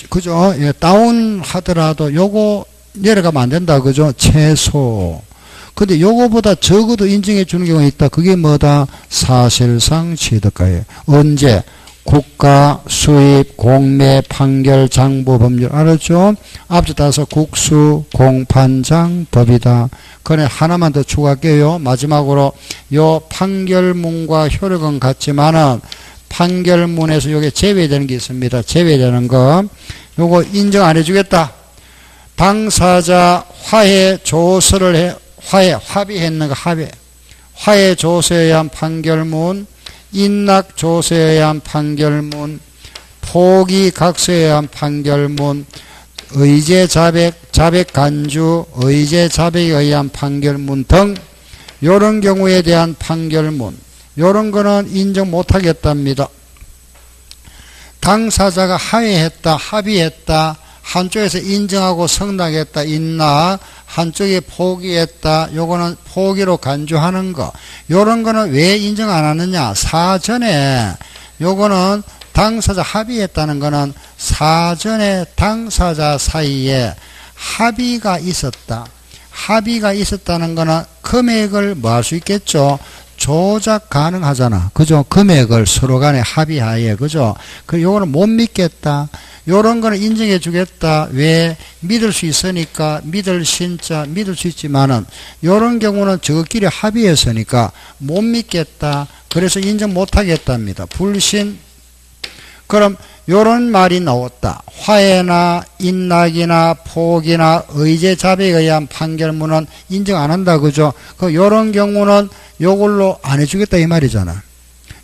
그죠? 예, 다운하더라도 요거 내려가면 안 된다. 그죠? 최소. 근데 요거보다 적어도 인정해 주는 경우가 있다. 그게 뭐다? 사실상 취득가액. 언제? 국가, 수입, 공매, 판결, 장부, 법률. 알았죠? 앞서 따서 국수, 공판장, 법이다. 그래, 하나만 더 추가할게요. 마지막으로 요 판결문과 효력은 같지만은 판결문에서 요게 제외되는 게 있습니다. 제외되는 거. 요거 인정 안 해주겠다. 당사자 화해 조서를 합의했는 거 화해 조서에 의한 판결문, 인락 조서에 의한 판결문, 포기 각서에 의한 판결문, 의제 자백, 자백 간주, 의제 자백에 의한 판결문 등 요런 경우에 대한 판결문 요런 거는 인정 못하겠답니다. 당사자가 하회했다, 합의했다, 한쪽에서 인정하고 승낙했다, 있나, 한쪽이 포기했다, 요거는 포기로 간주하는 거. 요런 거는 왜 인정 안 하느냐? 사전에, 요거는 당사자 합의했다는 거는 사전에 당사자 사이에 합의가 있었다. 합의가 있었다는 거는 금액을 뭐 할 수 있겠죠? 조작 가능하잖아. 그죠? 금액을 서로 간에 합의하에. 그죠? 요거는 못 믿겠다. 요런 거는 인정해 주겠다. 왜? 믿을 수 있으니까, 믿을 신자, 믿을 수 있지만은, 요런 경우는 저끼리 합의했으니까 못 믿겠다. 그래서 인정 못 하겠답니다. 불신. 그럼 요런 말이 나왔다. 화해나 인낙이나 포기나 의제 자백에 의한 판결문은 인정 안 한다. 그죠? 요런 경우는 요걸로 안 해주겠다 이 말이잖아.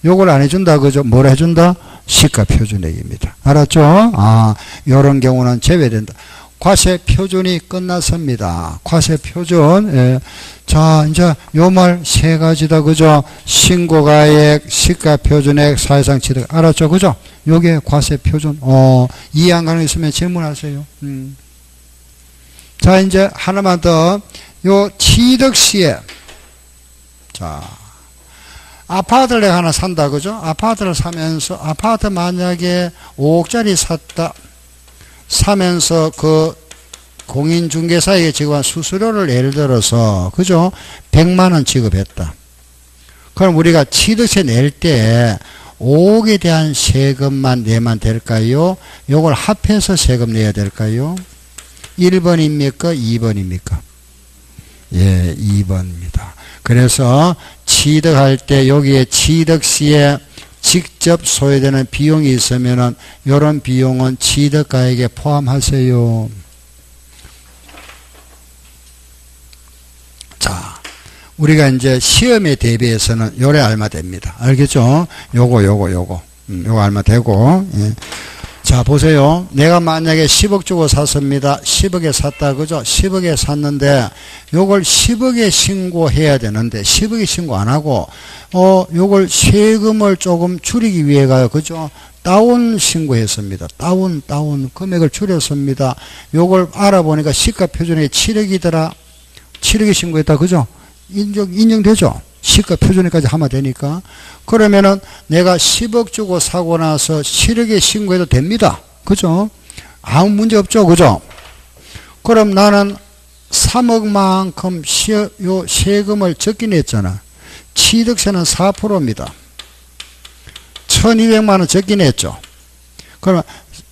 요걸 안 해준다. 그죠? 뭘 해준다? 시가 표준액입니다. 알았죠? 요런 경우는 제외된다. 과세 표준이 끝났습니다. 과세 표준. 예. 자, 이제 요 말 세 가지다. 그죠? 신고가액, 시가 표준액, 사회상 취득. 알았죠? 그죠? 요게 과세 표준. 이해 안 가는 거 있으면 질문하세요. 자, 이제 하나만 더. 요 취득 시에. 자. 아파트를 내가 하나 산다. 그죠? 아파트를 사면서, 아파트 만약에 5억짜리 샀다. 사면서 그 공인중개사에게 지급한 수수료를 예를 들어서, 그죠? 100만원 지급했다. 그럼 우리가 취득세 낼 때 5억에 대한 세금만 내면 될까요? 요걸 합해서 세금 내야 될까요? 1번입니까? 2번입니까? 예, 2번입니다. 그래서 취득할 때 여기에 취득 시에 직접 소요되는 비용이 있으면은 이런 비용은 취득가액에 포함하세요. 자, 우리가 이제 시험에 대비해서는 요래 알마 됩니다. 알겠죠? 요거 알마 되고. 예. 자, 보세요. 내가 만약에 10억 주고 샀습니다. 10억에 샀다. 그죠? 10억에 샀는데, 요걸 10억에 신고해야 되는데, 10억에 신고 안 하고, 요걸 세금을 조금 줄이기 위해 가요. 그죠? 다운 신고했습니다. 다운, 금액을 줄였습니다. 요걸 알아보니까 시가 표준액이 7억이더라. 7억에 신고했다. 그죠? 인정되죠? 시가 표준에까지 하면 되니까. 그러면은 내가 10억 주고 사고 나서 7억에 신고해도 됩니다. 그죠? 아무 문제 없죠. 그죠? 그럼 나는 3억만큼 요 세금을 적게 냈잖아. 취득세는 4%입니다. 1200만원 적게 냈죠. 그러면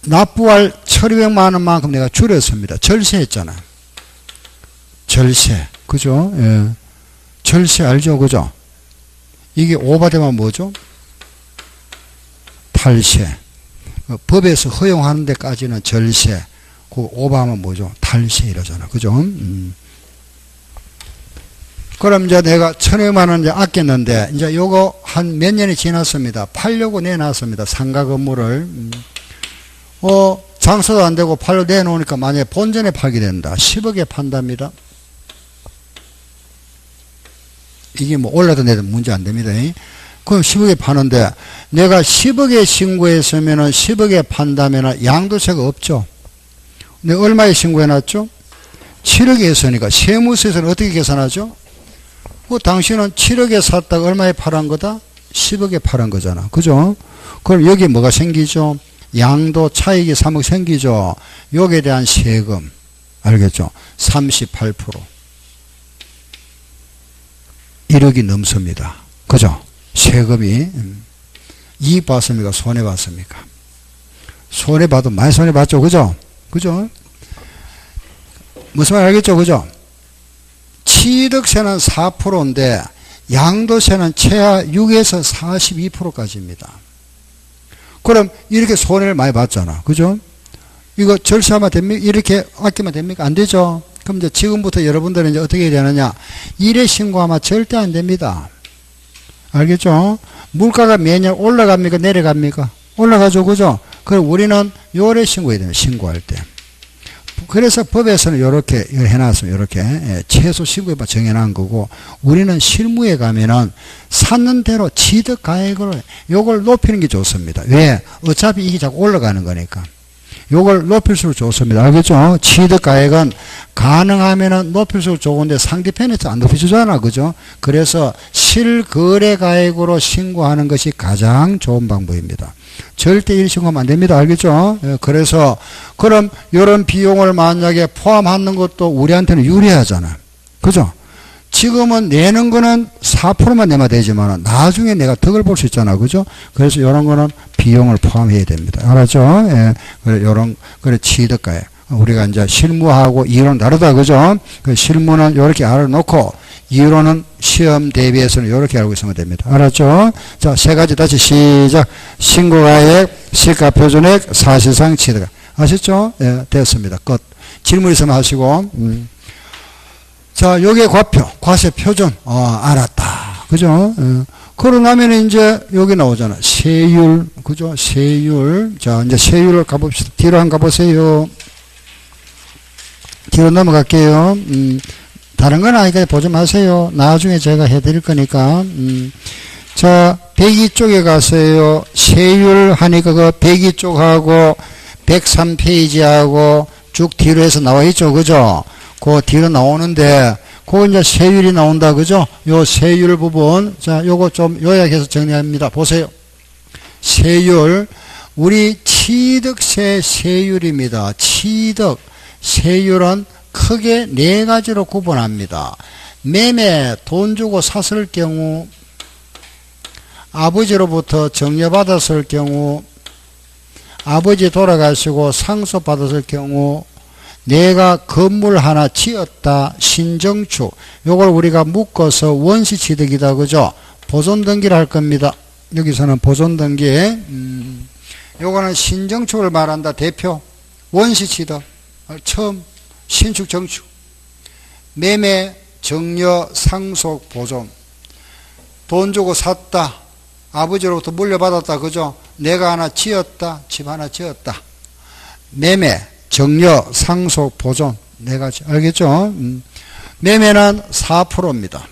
납부할 1200만원만큼 내가 줄였습니다. 절세했잖아. 절세. 그죠? 예. 절세 알죠? 그죠? 이게 오바되면 뭐죠? 탈세. 법에서 허용하는 데까지는 절세. 그 오바하면 뭐죠? 탈세 이러잖아. 그죠? 그럼 이제 내가 1200만원 이제 아꼈는데, 이제 요거 한 몇 년이 지났습니다. 팔려고 내놨습니다. 상가 건물을. 장사도 안 되고 팔려 내놓으니까 만약에 본전에 팔게 된다. 10억에 판답니다. 이게 뭐 올라도 내도 문제 안 됩니다. 그럼 10억에 파는데 내가 10억에 신고했으면은 10억에 판다면은 양도세가 없죠. 내가 얼마에 신고해놨죠? 7억에 했으니까 세무서에서는 어떻게 계산하죠? 당신은 7억에 샀다가 얼마에 팔은 거다? 10억에 팔은 거잖아. 그죠? 그럼 여기 뭐가 생기죠? 양도 차익이 3억 생기죠. 여기에 대한 세금. 알겠죠? 38%. 1억이 넘습니다. 그죠? 세금이. 이익 봤습니까? 손해 봤습니까? 손해 봐도 많이 손해 봤죠? 그죠? 그죠? 무슨 말 알겠죠? 그죠? 취득세는 4%인데 양도세는 최하 6에서 42%까지입니다. 그럼 이렇게 손해를 많이 봤잖아. 그죠? 이거 절세하면 됩니까? 이렇게 아끼면 됩니까? 안 되죠? 그럼 이제 지금부터 여러분들은 이제 어떻게 해야 되느냐? 1회 신고하면 절대 안 됩니다. 알겠죠? 물가가 매년 올라갑니까? 내려갑니까? 올라가죠. 그죠? 그럼 우리는 요래 신고해야 돼요. 신고할 때. 그래서 법에서는 이렇게 해놨습니다. 이렇게 최소 15만 정해놓은 거고, 우리는 실무에 가면은 샀는 대로 취득가액으로 요걸 높이는 게 좋습니다. 왜? 어차피 이게 자꾸 올라가는 거니까. 요걸 높일수록 좋습니다. 알겠죠? 취득가액은 가능하면은 높일수록 좋은데 상대편에서 안 높여주잖아. 그죠? 그래서 실거래가액으로 신고하는 것이 가장 좋은 방법입니다. 절대 일신고하면 안 됩니다. 알겠죠? 그래서 그럼 이런 비용을 만약에 포함하는 것도 우리한테는 유리하잖아. 그죠? 지금은 내는 거는 4%만 내면 되지만 나중에 내가 덕을 볼 수 있잖아. 그죠? 그래서 이런 거는 비용을 포함해야 됩니다. 알았죠? 예. 그래, 그래, 취득가액. 우리가 이제 실무하고 이론 다르다. 그죠? 그 실무는 이렇게 알아놓고 이론은 시험 대비해서는 이렇게 알고 있으면 됩니다. 알았죠? 자, 세 가지 다시 시작. 신고가액, 시가표준액, 사실상 취득가액. 아셨죠? 예, 됐습니다. 끝. 질문 있으면 하시고, 자, 요게 과표, 과세표준. 알았다. 그죠? 그러고 나면 이제 여기 나오잖아. 세율. 그죠? 세율. 자, 이제 세율을 가봅시다. 뒤로 한번 가보세요. 뒤로 넘어갈게요. 다른 건 아니까 보지 마세요. 나중에 제가 해드릴 거니까. 자, 102쪽에 가세요. 세율 하니까 그 102쪽하고 103페이지하고 쭉 뒤로 해서 나와 있죠. 그죠? 그 뒤로 나오는데, 그거 이제 세율이 나온다. 그죠? 요 세율 부분. 자, 요거 좀 요약해서 정리합니다. 보세요. 세율. 우리 취득세 세율입니다. 취득 세율은 크게 네 가지로 구분합니다. 매매, 돈 주고 샀을 경우, 아버지로부터 정려받았을 경우, 아버지 돌아가시고 상속받았을 경우, 내가 건물 하나 지었다, 신정축. 요걸 우리가 묶어서 원시취득이다. 그죠? 보존등기를 할 겁니다. 여기서는 보존등기. 요거는 신정축을 말한다. 대표. 원시취득. 처음. 신축, 정축. 매매, 정려, 상속, 보존. 돈 주고 샀다. 아버지로부터 물려받았다. 그죠? 내가 하나 지었다. 집 하나 지었다. 매매, 정려, 상속, 보존. 네 가지. 알겠죠? 매매는 4%입니다.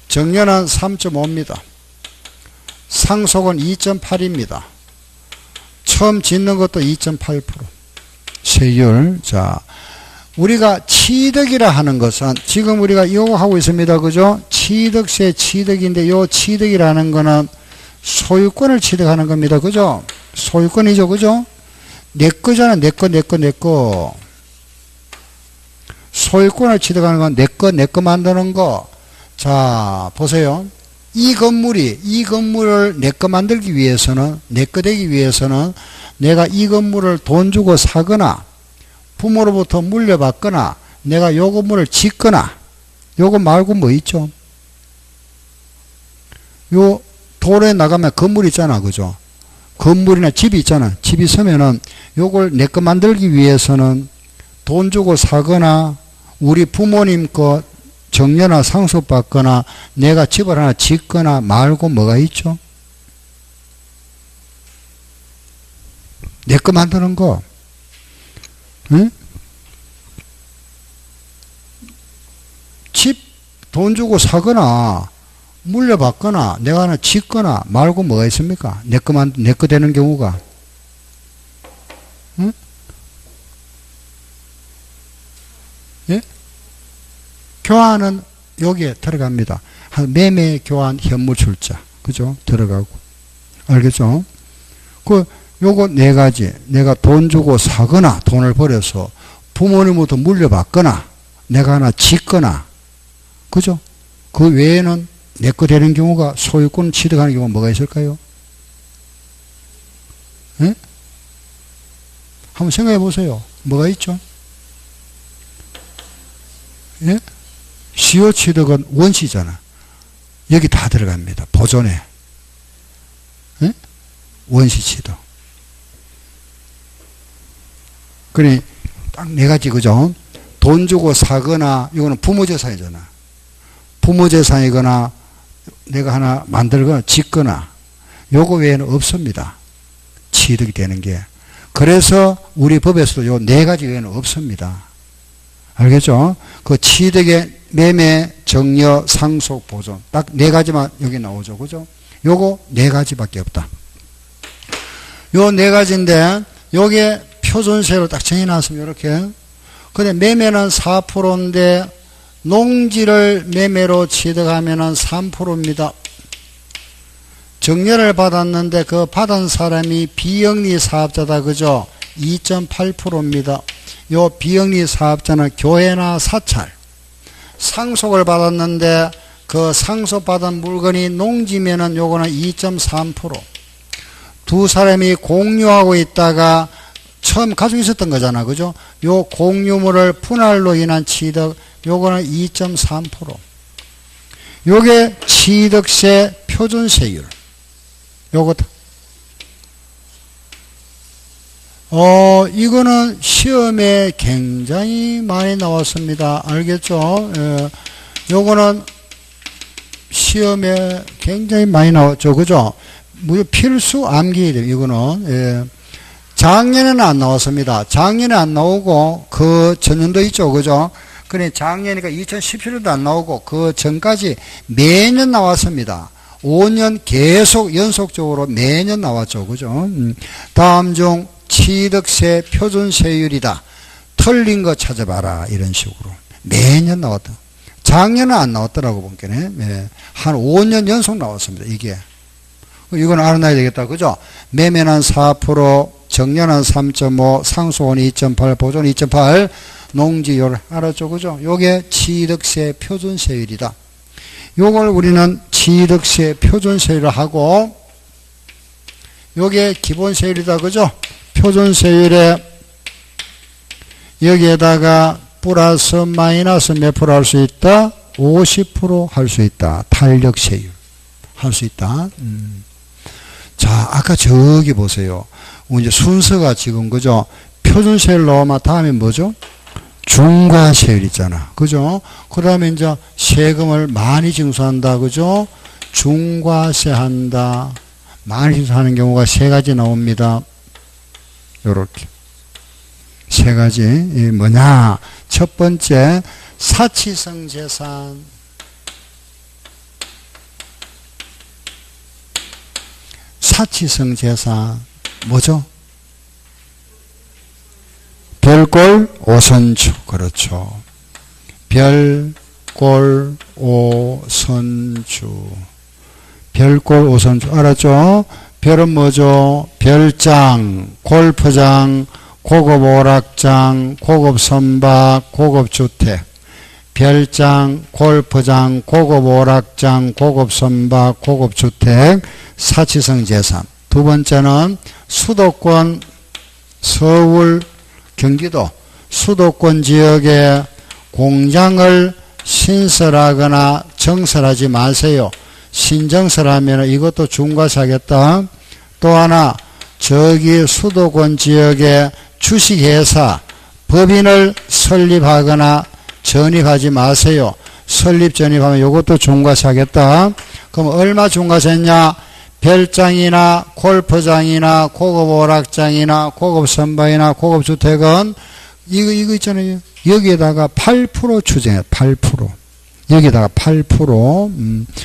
정려는 3.5입니다. 상속은 2.8입니다. 처음 짓는 것도 2.8%. 세율. 자, 우리가 취득이라 하는 것은 지금 우리가 이거 하고 있습니다. 그죠? 취득세 취득인데 요 취득이라는 거는 소유권을 취득하는 겁니다. 그죠? 소유권이죠. 그죠? 내 거잖아. 내 거. 소유권을 취득하는 건 내 거 만드는 거. 자, 보세요. 이 건물을 내 거 만들기 위해서는, 내 거 되기 위해서는 내가 이 건물을 돈 주고 사거나, 부모로부터 물려받거나, 내가 요 건물을 짓거나, 요거 말고 뭐 있죠? 요 도로에 나가면 건물 있잖아. 그죠? 건물이나 집이 있잖아. 집이 있으면은 요걸 내 거 만들기 위해서는 돈 주고 사거나, 우리 부모님 거 정려나 상속받거나, 내가 집을 하나 짓거나 말고 뭐가 있죠? 내 거 만드는 거. 응? 집 돈 주고 사거나, 물려받거나, 내가 하나 짓거나 말고 뭐가 있습니까? 내 거 되는 경우가. 응? 예? 교환은 여기에 들어갑니다. 매매, 교환, 현물 출자. 그죠? 들어가고. 알겠죠? 요거 네 가지. 내가 돈 주고 사거나, 돈을 벌여서 부모님부터 물려받거나, 내가 하나 짓거나. 그죠? 그 외에는 내 거 되는 경우가, 소유권 취득하는 경우가 뭐가 있을까요? 예? 한번 생각해 보세요. 뭐가 있죠? 예? 시효 취득은 원시잖아. 여기 다 들어갑니다. 보존에. 예? 원시 취득. 그래, 딱 네 가지, 그죠? 돈 주고 사거나, 이거는 부모 재산이잖아. 부모 재산이거나, 내가 하나 만들거나, 짓거나, 요거 외에는 없습니다. 취득이 되는 게. 그래서 우리 법에서도 요 네 가지 외에는 없습니다. 알겠죠? 그 취득의 매매, 정려, 상속, 보존. 딱 네 가지만 여기 나오죠. 그죠? 요거 네 가지밖에 없다. 요 네 가지인데, 요게 표준세로 딱 정해놨으면 이렇게. 근데 매매는 4%인데, 농지를 매매로 취득하면은 3%입니다. 정려를 받았는데 그 받은 사람이 비영리 사업자다. 그죠? 2.8%입니다. 요 비영리 사업자는 교회나 사찰. 상속을 받았는데 그 상속받은 물건이 농지면은 요거는 2.3%. 두 사람이 공유하고 있다가 처음 가지고 있었던 거잖아. 그죠? 요 공유물을 분할로 인한 취득, 요거는 2.3%. 요게 취득세 표준세율. 요거다. 이거는 시험에 굉장히 많이 나왔습니다. 알겠죠? 요거는 시험에 굉장히 많이 나왔죠. 그죠? 필수 암기해야 돼요. 이거는. 작년에는 안 나왔습니다. 작년에 안 나오고, 그 전년도 있죠. 그죠? 그래, 작년이니까 2017년도 안 나오고, 그 전까지 매년 나왔습니다. 5년 계속 연속적으로 매년 나왔죠. 그죠? 다음 중 취득세 표준세율이다. 틀린 거 찾아봐라. 이런 식으로. 매년 나왔다. 작년은 안 나왔더라고, 보니까네. 네. 한 5년 연속 나왔습니다. 이게. 이건 알아놔야 되겠다. 그죠? 매매는 4%, 정려는 3.5, 상속은 2.8, 보존 2.8, 농지율. 알았죠? 그죠? 요게 취득세 표준세율이다. 요걸 우리는 취득세 표준세율을 하고, 요게 기본세율이다. 그죠? 표준세율에 여기에다가 플러스 마이너스 몇 프로 할 수 있다? 50% 할 수 있다. 탄력세율 할 수 있다. 자, 아까 저기 보세요. 이제 순서가 지금 그죠? 표준세율 넣으면 다음에 뭐죠? 중과세율 있잖아. 그죠? 그 다음에 이제 세금을 많이 징수한다. 그죠? 중과세 한다. 많이 징수하는 경우가 세 가지 나옵니다. 요렇게. 세 가지. 뭐냐? 첫 번째, 사치성 재산. 사치성 재산. 뭐죠? 별골 오선주. 그렇죠. 별골 오선주. 별골 오선주. 알았죠? 별은 뭐죠? 별장, 골프장, 고급 오락장, 고급 선박, 고급 주택. 별장, 골프장, 고급 오락장, 고급 선박, 고급 주택, 사치성 재산. 두 번째는 수도권, 서울, 경기도 수도권 지역에 공장을 신설하거나 정설하지 마세요. 신정설하면 이것도 중과세하겠다. 또 하나, 저기 수도권 지역에 주식회사, 법인을 설립하거나 전입하지 마세요. 설립, 전입하면 이것도 중과세하겠다. 그럼 얼마 중과세냐? 별장이나 골프장이나 고급 오락장이나 고급 선박이나 고급 주택은 이거 있잖아요. 여기에다가 8% 추정해. 8%. 여기에다가 8%.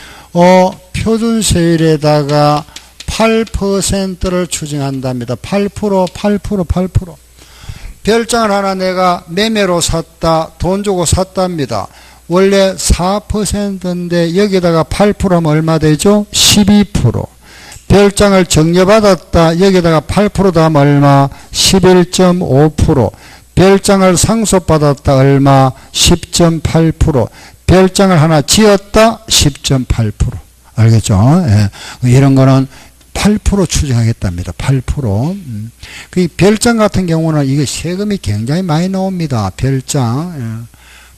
표준세율에다가 8%를 추정한답니다. 8%. 별장을 하나 내가 매매로 샀다. 돈 주고 샀답니다. 원래 4%인데 여기다가 8%하면 얼마 되죠? 12%. 별장을 정려받았다. 여기다가 8% 더하면 얼마? 11.5%. 별장을 상속받았다. 얼마? 10.8%. 별장을 하나 지었다. 10.8%. 알겠죠? 예. 이런 거는 8% 추정하겠답니다. 8%. 그 별장 같은 경우는 이게 세금이 굉장히 많이 나옵니다. 별장. 예.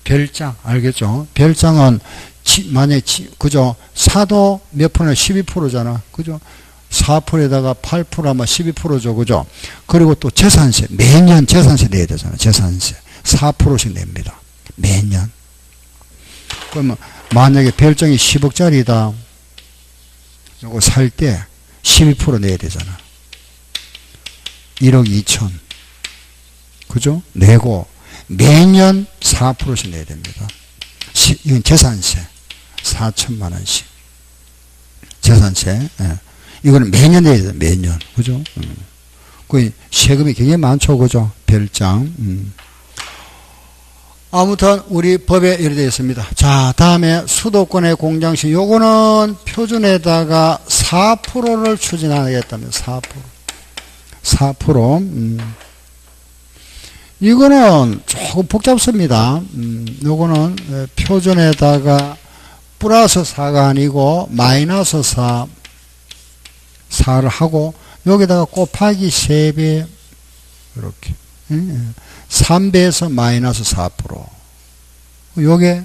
별장. 알겠죠? 별장은 만약에 그죠? 사도 몇 프로나 12%잖아. 그죠? 4%에다가 8%하면 12%죠. 그죠? 그리고 또 재산세. 매년 재산세 내야 되잖아. 재산세. 4%씩 냅니다. 매년. 그러면 만약에 별장이 10억짜리다. 요거 살 때 12% 내야 되잖아. 1억 2천. 그죠? 내고 매년 4%씩 내야 됩니다. 이건 재산세. 4천만 원씩. 재산세. 예. 이거는 매년 내야 돼요. 매년. 그죠? 그 세금이 굉장히 많죠. 그죠? 별장. 아무튼 우리 법에 이렇게 되어 있습니다. 자, 다음에 수도권의 공장시 요거는 표준에다가 4%를 추진하겠다면 4%. 4%. 이거는 조금 복잡습니다. 요거는 표준에다가 플러스 4가 아니고 마이너스 4를 하고 여기다가 곱하기 3배 이렇게 3배에서 마이너스 4%. 요게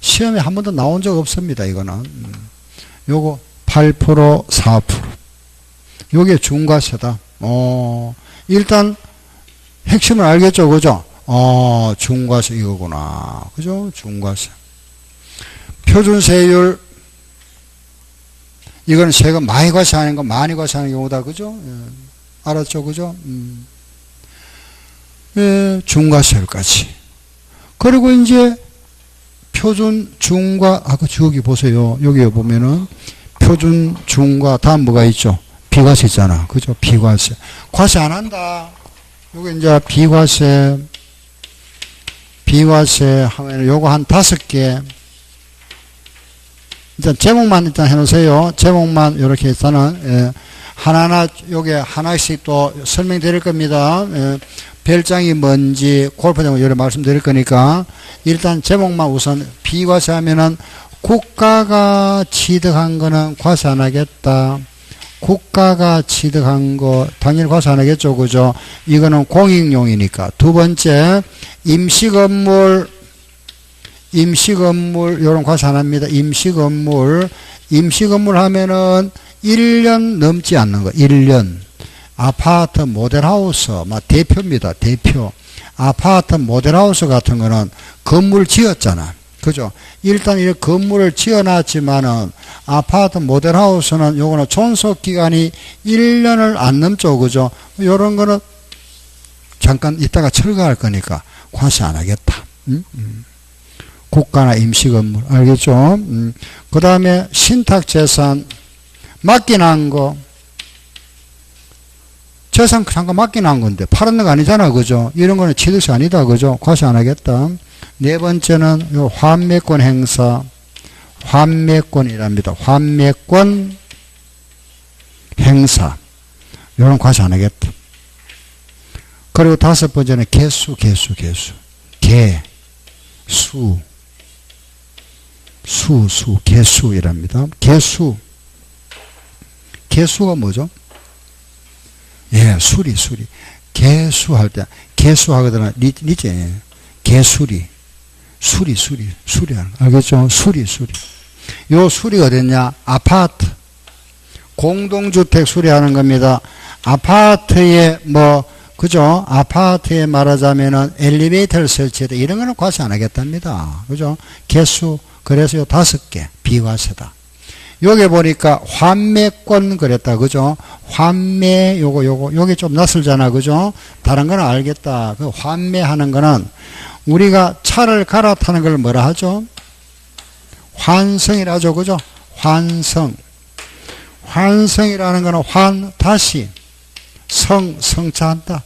시험에 한 번도 나온 적 없습니다. 이거는 요거 8% 4%. 요게 중과세다. 일단 핵심을 알겠죠. 그죠? 중과세 이거구나. 그죠? 중과세. 표준세율 이거는 세금 많이 과세하는 거 많이 과세하는 경우다. 그죠? 예. 알았죠? 그죠? 예, 중과세율까지. 그리고 이제 표준 중과 아까 여기 보세요. 여기 보면은 표준 중과 다음 뭐가 있죠? 비과세 있잖아. 그죠? 비과세. 과세 안 한다. 요게 이제 비과세 하면 요거 한 5개. 일단 제목만 일단 해놓으세요. 제목만 이렇게 일단은 예, 하나하나 요게 하나씩 또 설명드릴 겁니다. 예, 별장이 뭔지 골프장은 여러 말씀드릴 거니까 일단 제목만 우선 비과세 하면은 국가가 취득한 거는 과세 안 하겠다. 국가가 취득한 거 당연히 과세 안 하겠죠. 그죠? 이거는 공익용이니까. 두 번째 임시건물 요런 과세 안 합니다. 임시건물 하면은 1년 넘지 않는 거. 1년. 아파트 모델하우스 대표입니다. 대표. 아파트 모델하우스 같은 거는 건물 지었잖아. 그죠? 일단 이 건물을 지어놨지만은 아파트 모델하우스는 요거는 존속기간이 1년을 안 넘죠. 그죠? 요런 거는 잠깐 이따가 철거할 거니까 과세 안 하겠다. 국가나 임시건물. 알겠죠? 그 다음에 신탁재산 맡겨놓은 거. 재산 잠깐 맡겨놓은 건데 팔았는 거 아니잖아. 그죠? 이런 거는 취득세 아니다. 그죠? 과세 안 하겠다. 네 번째는 요 환매권 행사. 환매권이랍니다. 환매권 행사. 요런 과세 안 하겠다. 그리고 다섯 번째는 개수. 개수이랍니다. 개수가 뭐죠? 예, 수리. 개수할 때, 개수하거든, 리제. 개수리. 수리하는 거. 알겠죠? 수리. 요 수리가 어딨냐? 아파트. 공동주택 수리하는 겁니다. 아파트에 그죠? 아파트에 말하자면은 엘리베이터를 설치해도 이런 거는 과세 안 하겠답니다. 그죠? 개수. 그래서 요 5개. 비과세다. 여기 보니까 환매권 그랬다. 그죠? 환매, 요게 좀 낯설잖아. 그죠? 다른 거는 알겠다. 그 환매하는 거는 우리가 차를 갈아타는 걸 뭐라 하죠? 환승이라 하죠. 그죠? 환승이라는 거는 다시, 성차한다.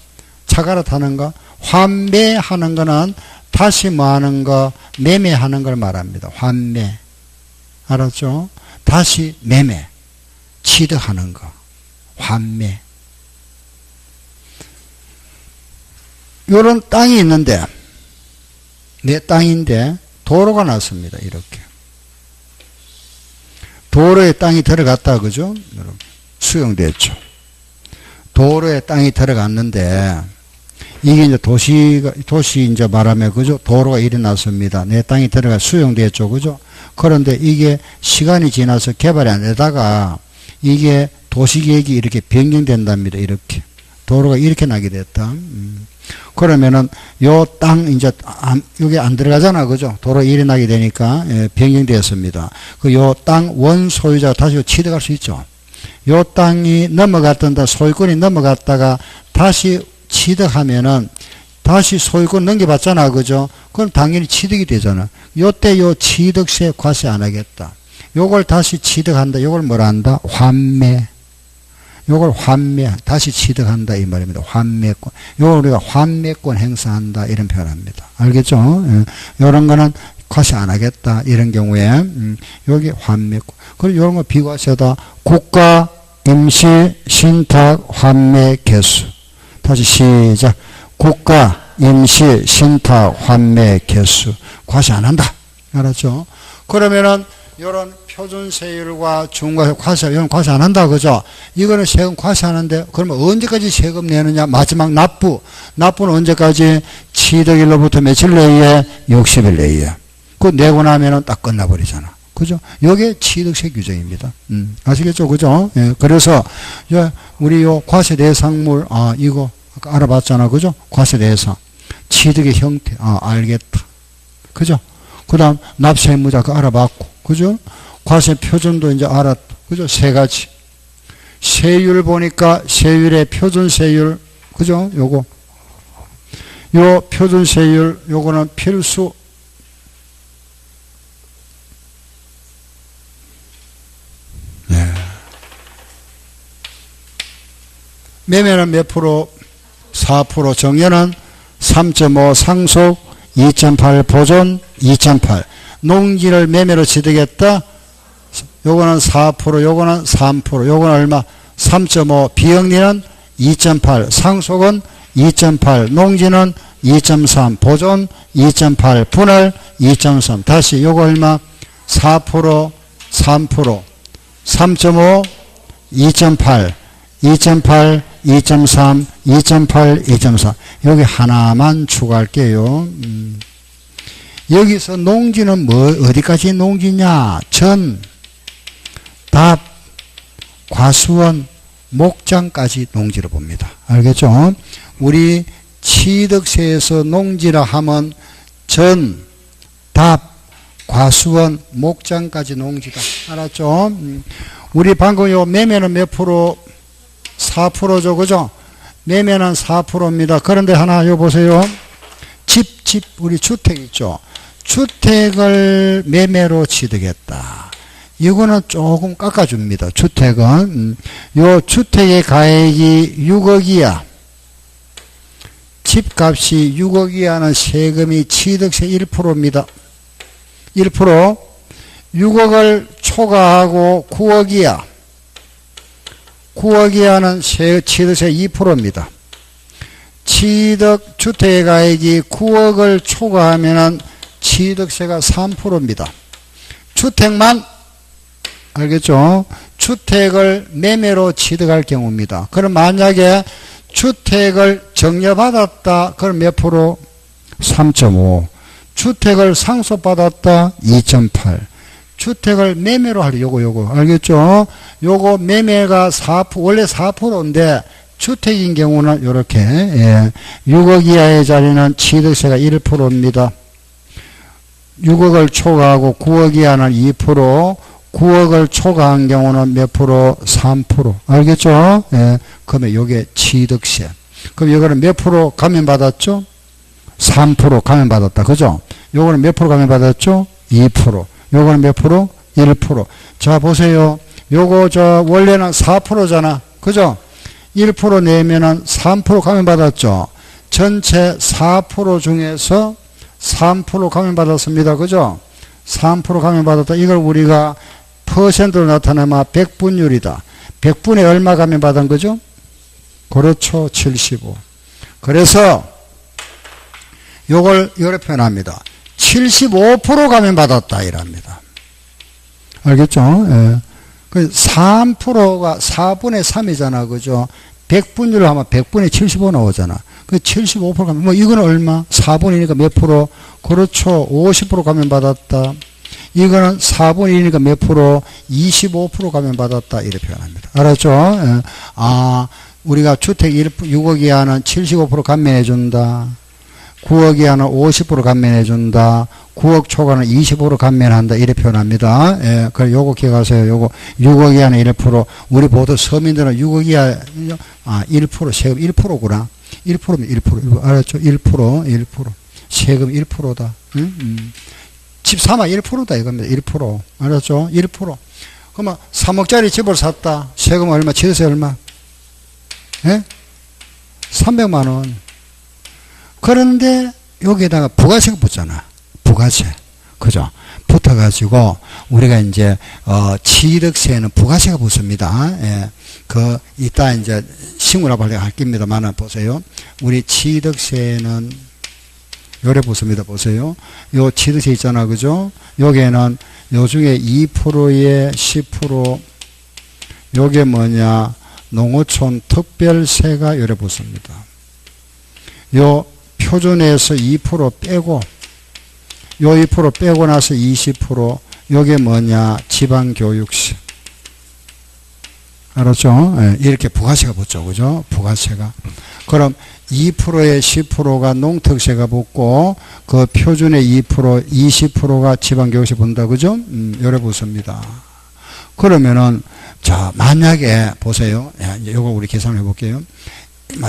차 갈아타는 거. 환매하는 거는 다시 하는 거, 매매하는 걸 말합니다. 환매. 알았죠? 다시 매매. 취득하는 거. 환매. 요런 땅이 있는데, 내 땅인데, 도로가 났습니다. 이렇게. 도로에 땅이 들어갔다. 그죠? 여러분. 수용됐죠. 도로에 땅이 들어갔는데, 이게 이제 도시 이제 말하면, 그죠? 도로가 일어났습니다. 내 땅이 들어가 수용됐죠. 그죠? 그런데 이게 시간이 지나서 개발이 안 되다가 이게 도시계획이 이렇게 변경된답니다. 이렇게. 도로가 이렇게 나게 됐다. 그러면은 요 땅 이제 여기 안 들어가잖아. 그죠? 도로 일어나게 되니까 변경되었습니다. 그 요 땅 원소유자가 다시 취득할 수 있죠. 요 땅이 넘어갔던다, 소유권이 넘어갔다가 다시 취득하면은 다시 소유권 넘겨받잖아. 그죠? 그럼 당연히 취득이 되잖아. 요때 요 취득세 과세 안 하겠다. 요걸 다시 취득한다. 요걸 뭐라 한다? 환매. 요걸 환매, 다시 취득한다. 이 말입니다. 환매권. 요걸 우리가 환매권 행사한다. 이런 표현합니다. 알겠죠? 예. 요런 거는 과세 안 하겠다. 이런 경우에, 여기 환매권. 그리고 요런 거 비과세다. 국가, 임시, 신탁, 환매, 개수. 다시 시작. 국가, 임시, 신탁, 환매, 개수. 과세 안 한다. 알았죠? 그러면은, 요런 표준세율과 중과세, 과세, 이건 과세 안 한다. 그죠? 이거는 세금 과세하는데, 그러면 언제까지 세금 내느냐? 마지막 납부. 납부는 언제까지? 취득일로부터 며칠 내에? 60일 내에. 그 내고 나면은 딱 끝나버리잖아. 그죠? 요게 취득세 규정입니다. 아시겠죠? 그죠? 예, 그래서, 우리 요 과세 대상물, 이거, 아까 알아봤잖아. 그죠? 과세 대상. 취득의 형태, 알겠다. 그죠? 그 다음, 납세의무자, 그거 알아봤고. 그죠? 과세 표준도 이제 알았다. 그죠? 세 가지. 세율 보니까 세율의 표준세율. 그죠? 요거. 요 표준세율, 요거는 필수. 네. 매매는 몇 프로? 4%. 정년은 3.5 상속, 2.8 보존, 2.8. 농지를 매매로 취득했다. 요거는 4%, 요거는 3%, 요거는 얼마? 3.5. 비영리는 2.8. 상속은 2.8. 농지는 2.3. 보존 2.8. 분할 2.3. 다시 요거 얼마? 4%, 3%, 3.5, 2.8, 2.8, 2.3, 2.8, 2.4. 여기 하나만 추가할게요. 여기서 농지는 뭐, 어디까지 농지냐? 전, 답, 과수원, 목장까지 농지로 봅니다. 알겠죠? 우리 취득세에서 농지라 하면 전, 답, 과수원, 목장까지 농지다. 알았죠? 우리 방금 요 매매는 몇 프로? 4%죠. 그죠? 매매는 4%입니다. 그런데 하나 요 보세요. 집, 우리 주택 있죠? 주택을 매매로 취득했다. 이거는 조금 깎아줍니다. 주택은. 요 주택의 가액이 6억이야. 집값이 6억 이하는 세금이 취득세 1%입니다. 1%. 6억을 초과하고 9억 이하. 9억 이하는 취득세 2%입니다. 취득 주택의 가액이 9억을 초과하면은 취득세가 3%입니다. 주택만, 알겠죠? 주택을 매매로 취득할 경우입니다. 그럼 만약에 주택을 정려받았다. 그럼 몇 프로? 3.5. 주택을 상속받았다. 2.8. 주택을 매매로 하려. 요거. 알겠죠? 요거 매매가 4%, 원래 4%인데 주택인 경우는 요렇게, 6억 이하의 자리는 취득세가 1%입니다. 6억을 초과하고 9억 이하는 2%, 9억을 초과한 경우는 몇 프로? 3%. 알겠죠? 예. 그러면 요게 취득세. 그럼 이거는 몇 프로 감면받았죠? 3% 감면받았다. 그죠? 요거는 몇 프로 감면받았죠? 2%. 요거는 몇 프로? 1%. 자, 보세요. 요거, 원래는 4%잖아. 그죠? 1% 내면은 3% 감면받았죠? 전체 4% 중에서 3% 감면받았습니다. 그죠? 3% 감면받았다. 이걸 우리가 퍼센트로 나타내면 100분율이다. 100분에 얼마 감면받은 거죠? 그렇죠. 75. 그래서 요걸 이렇게 표현합니다. 75% 감면받았다. 이랍니다. 알겠죠? 예. 그 3%가 4분의 3이잖아. 그죠? 100분율을 하면 100분의 75 나오잖아. 그 75% 가면, 뭐, 이건 얼마? 4분이니까 몇 프로? 그렇죠. 50% 감면받았다. 이거는 4분의 1이니까 몇 프로? 25% 감면받았다. 이렇게 표현합니다. 알았죠? 예. 우리가 주택 6억 이하는 75% 감면해준다. 9억 이하는 50% 감면해준다. 9억 초과는 20% 감면한다. 이래 표현합니다. 예, 그래 요거 기억하세요. 요거 6억 이하는 1%. 우리 보통 서민들은 6억 이하 1% 세금 1%구나. 1%면 1%. 알았죠? 1%. 세금 1%다. 응? 집 사면 1%다 이겁니다. 1%. 알았죠? 1%. 그러면 3억짜리 집을 샀다. 세금 얼마? 취득세 얼마? 예? 300만 원. 그런데 여기에다가 부가세가 붙잖아. 부가세. 그죠? 붙어가지고 우리가 이제 취득세는 부가세가 붙습니다. 예. 이따 이제 싱글하게 할 겁니다만 보세요. 우리 취득세는 요래 붙습니다. 보세요. 요 취득세 있잖아. 그죠? 여기에는 요 중에 2%에 10% 요게 뭐냐? 농어촌 특별세가 요래 붙습니다. 요 표준에서 2% 빼고 요 2% 빼고 나서 20% 요게 뭐냐? 지방교육세. 알았죠? 예, 이렇게 부가세가 붙죠. 그죠? 부가세가. 그럼 2%에 10%가 농특세가 붙고 그 표준의 2%, 20%가 지방교육세 붙는다. 그죠? 요래 붙습니다. 그러면은 자, 만약에 보세요. 야, 이제 요거 우리 계산해 볼게요.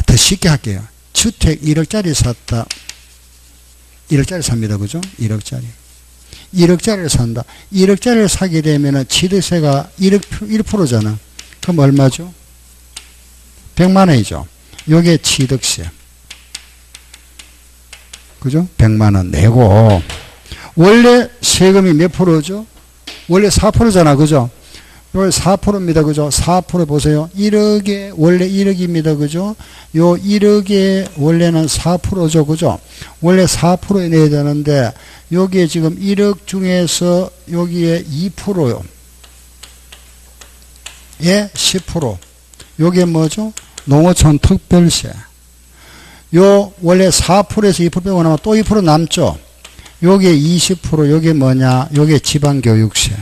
더 쉽게 할게요. 주택 1억짜리 샀다. 1억짜리 삽니다. 그죠? 1억짜리. 1억짜리를 산다. 1억짜리를 사게 되면은 취득세가 1%잖아. 그럼 얼마죠? 100만 원이죠. 요게 취득세. 그죠? 100만 원 내고 원래 세금이 몇 프로죠? 원래 4%잖아. 그죠? 요 4%입니다. 그죠? 4% 보세요. 1억에 원래 1억입니다. 그죠? 요 1억에 원래는 4%죠. 그죠? 원래 4%에 내야 되는데 여기에 지금 1억 중에서 여기에 2%요. 예, 10%. 요게 뭐죠? 농어촌 특별세. 요 원래 4%에서 2% 빼고 나면 또 2% 남죠? 요게 20%, 요게 뭐냐? 요게 지방교육세.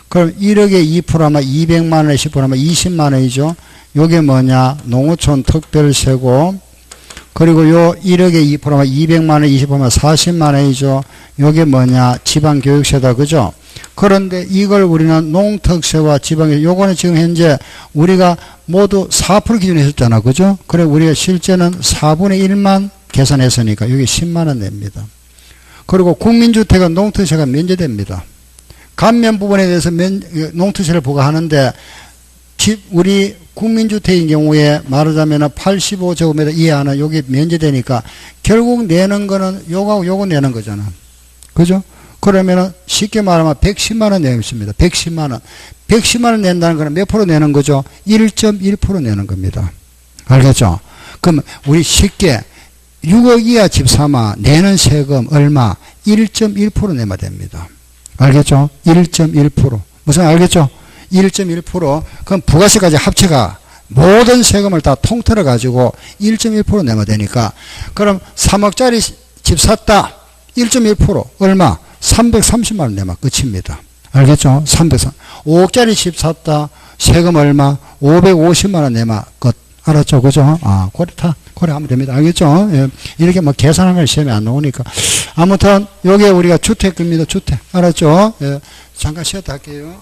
그럼 1억에 2%하면 200만 원에 10%하면 20만 원이죠. 요게 뭐냐? 농어촌 특별세고, 그리고 요 1억에 2%하면 200만 원에 20%하면 40만 원이죠. 요게 뭐냐? 지방교육세다. 그죠? 그런데 이걸 우리는 농특세와 지방교육, 요거는 지금 현재 우리가 모두 4% 기준에 했었잖아. 그죠? 그래, 우리가 실제는 4분의 1만 계산했으니까 여기 10만 원 냅니다. 그리고 국민주택은 농특세가 면제됩니다. 감면 부분에 대해서 농특세를 부과하는데 우리 국민주택인 경우에 말하자면 85제곱미터 이하는 여기 면제되니까 결국 내는 거는 요거하고 요거 내는 거잖아. 그죠? 그러면은 쉽게 말하면 110만 원 내겠습니다. 110만 원. 110만 원 낸다는 거는 몇 프로 내는 거죠? 1.1% 내는 겁니다. 알겠죠? 그럼 우리 쉽게 6억 이하 집 사마 내는 세금 얼마? 1.1% 내면 됩니다. 알겠죠? 1.1%. 무슨 알겠죠? 1.1%. 그럼 부가세까지 합체가 모든 세금을 다 통틀어 가지고 1.1% 내면 되니까 그럼 3억짜리 집 샀다. 1.1% 얼마? 330만 원 내면 끝입니다. 알겠죠? 5억짜리 집 샀다. 세금 얼마? 550만 원 내면 끝. 알았죠? 그죠? 고래 하면 됩니다. 알겠죠? 예. 이렇게 뭐 계산하는 걸 시험에 안 나오니까. 아무튼, 요게 우리가 주택입니다. 주택. 알았죠? 예. 잠깐 쉬었다 할게요.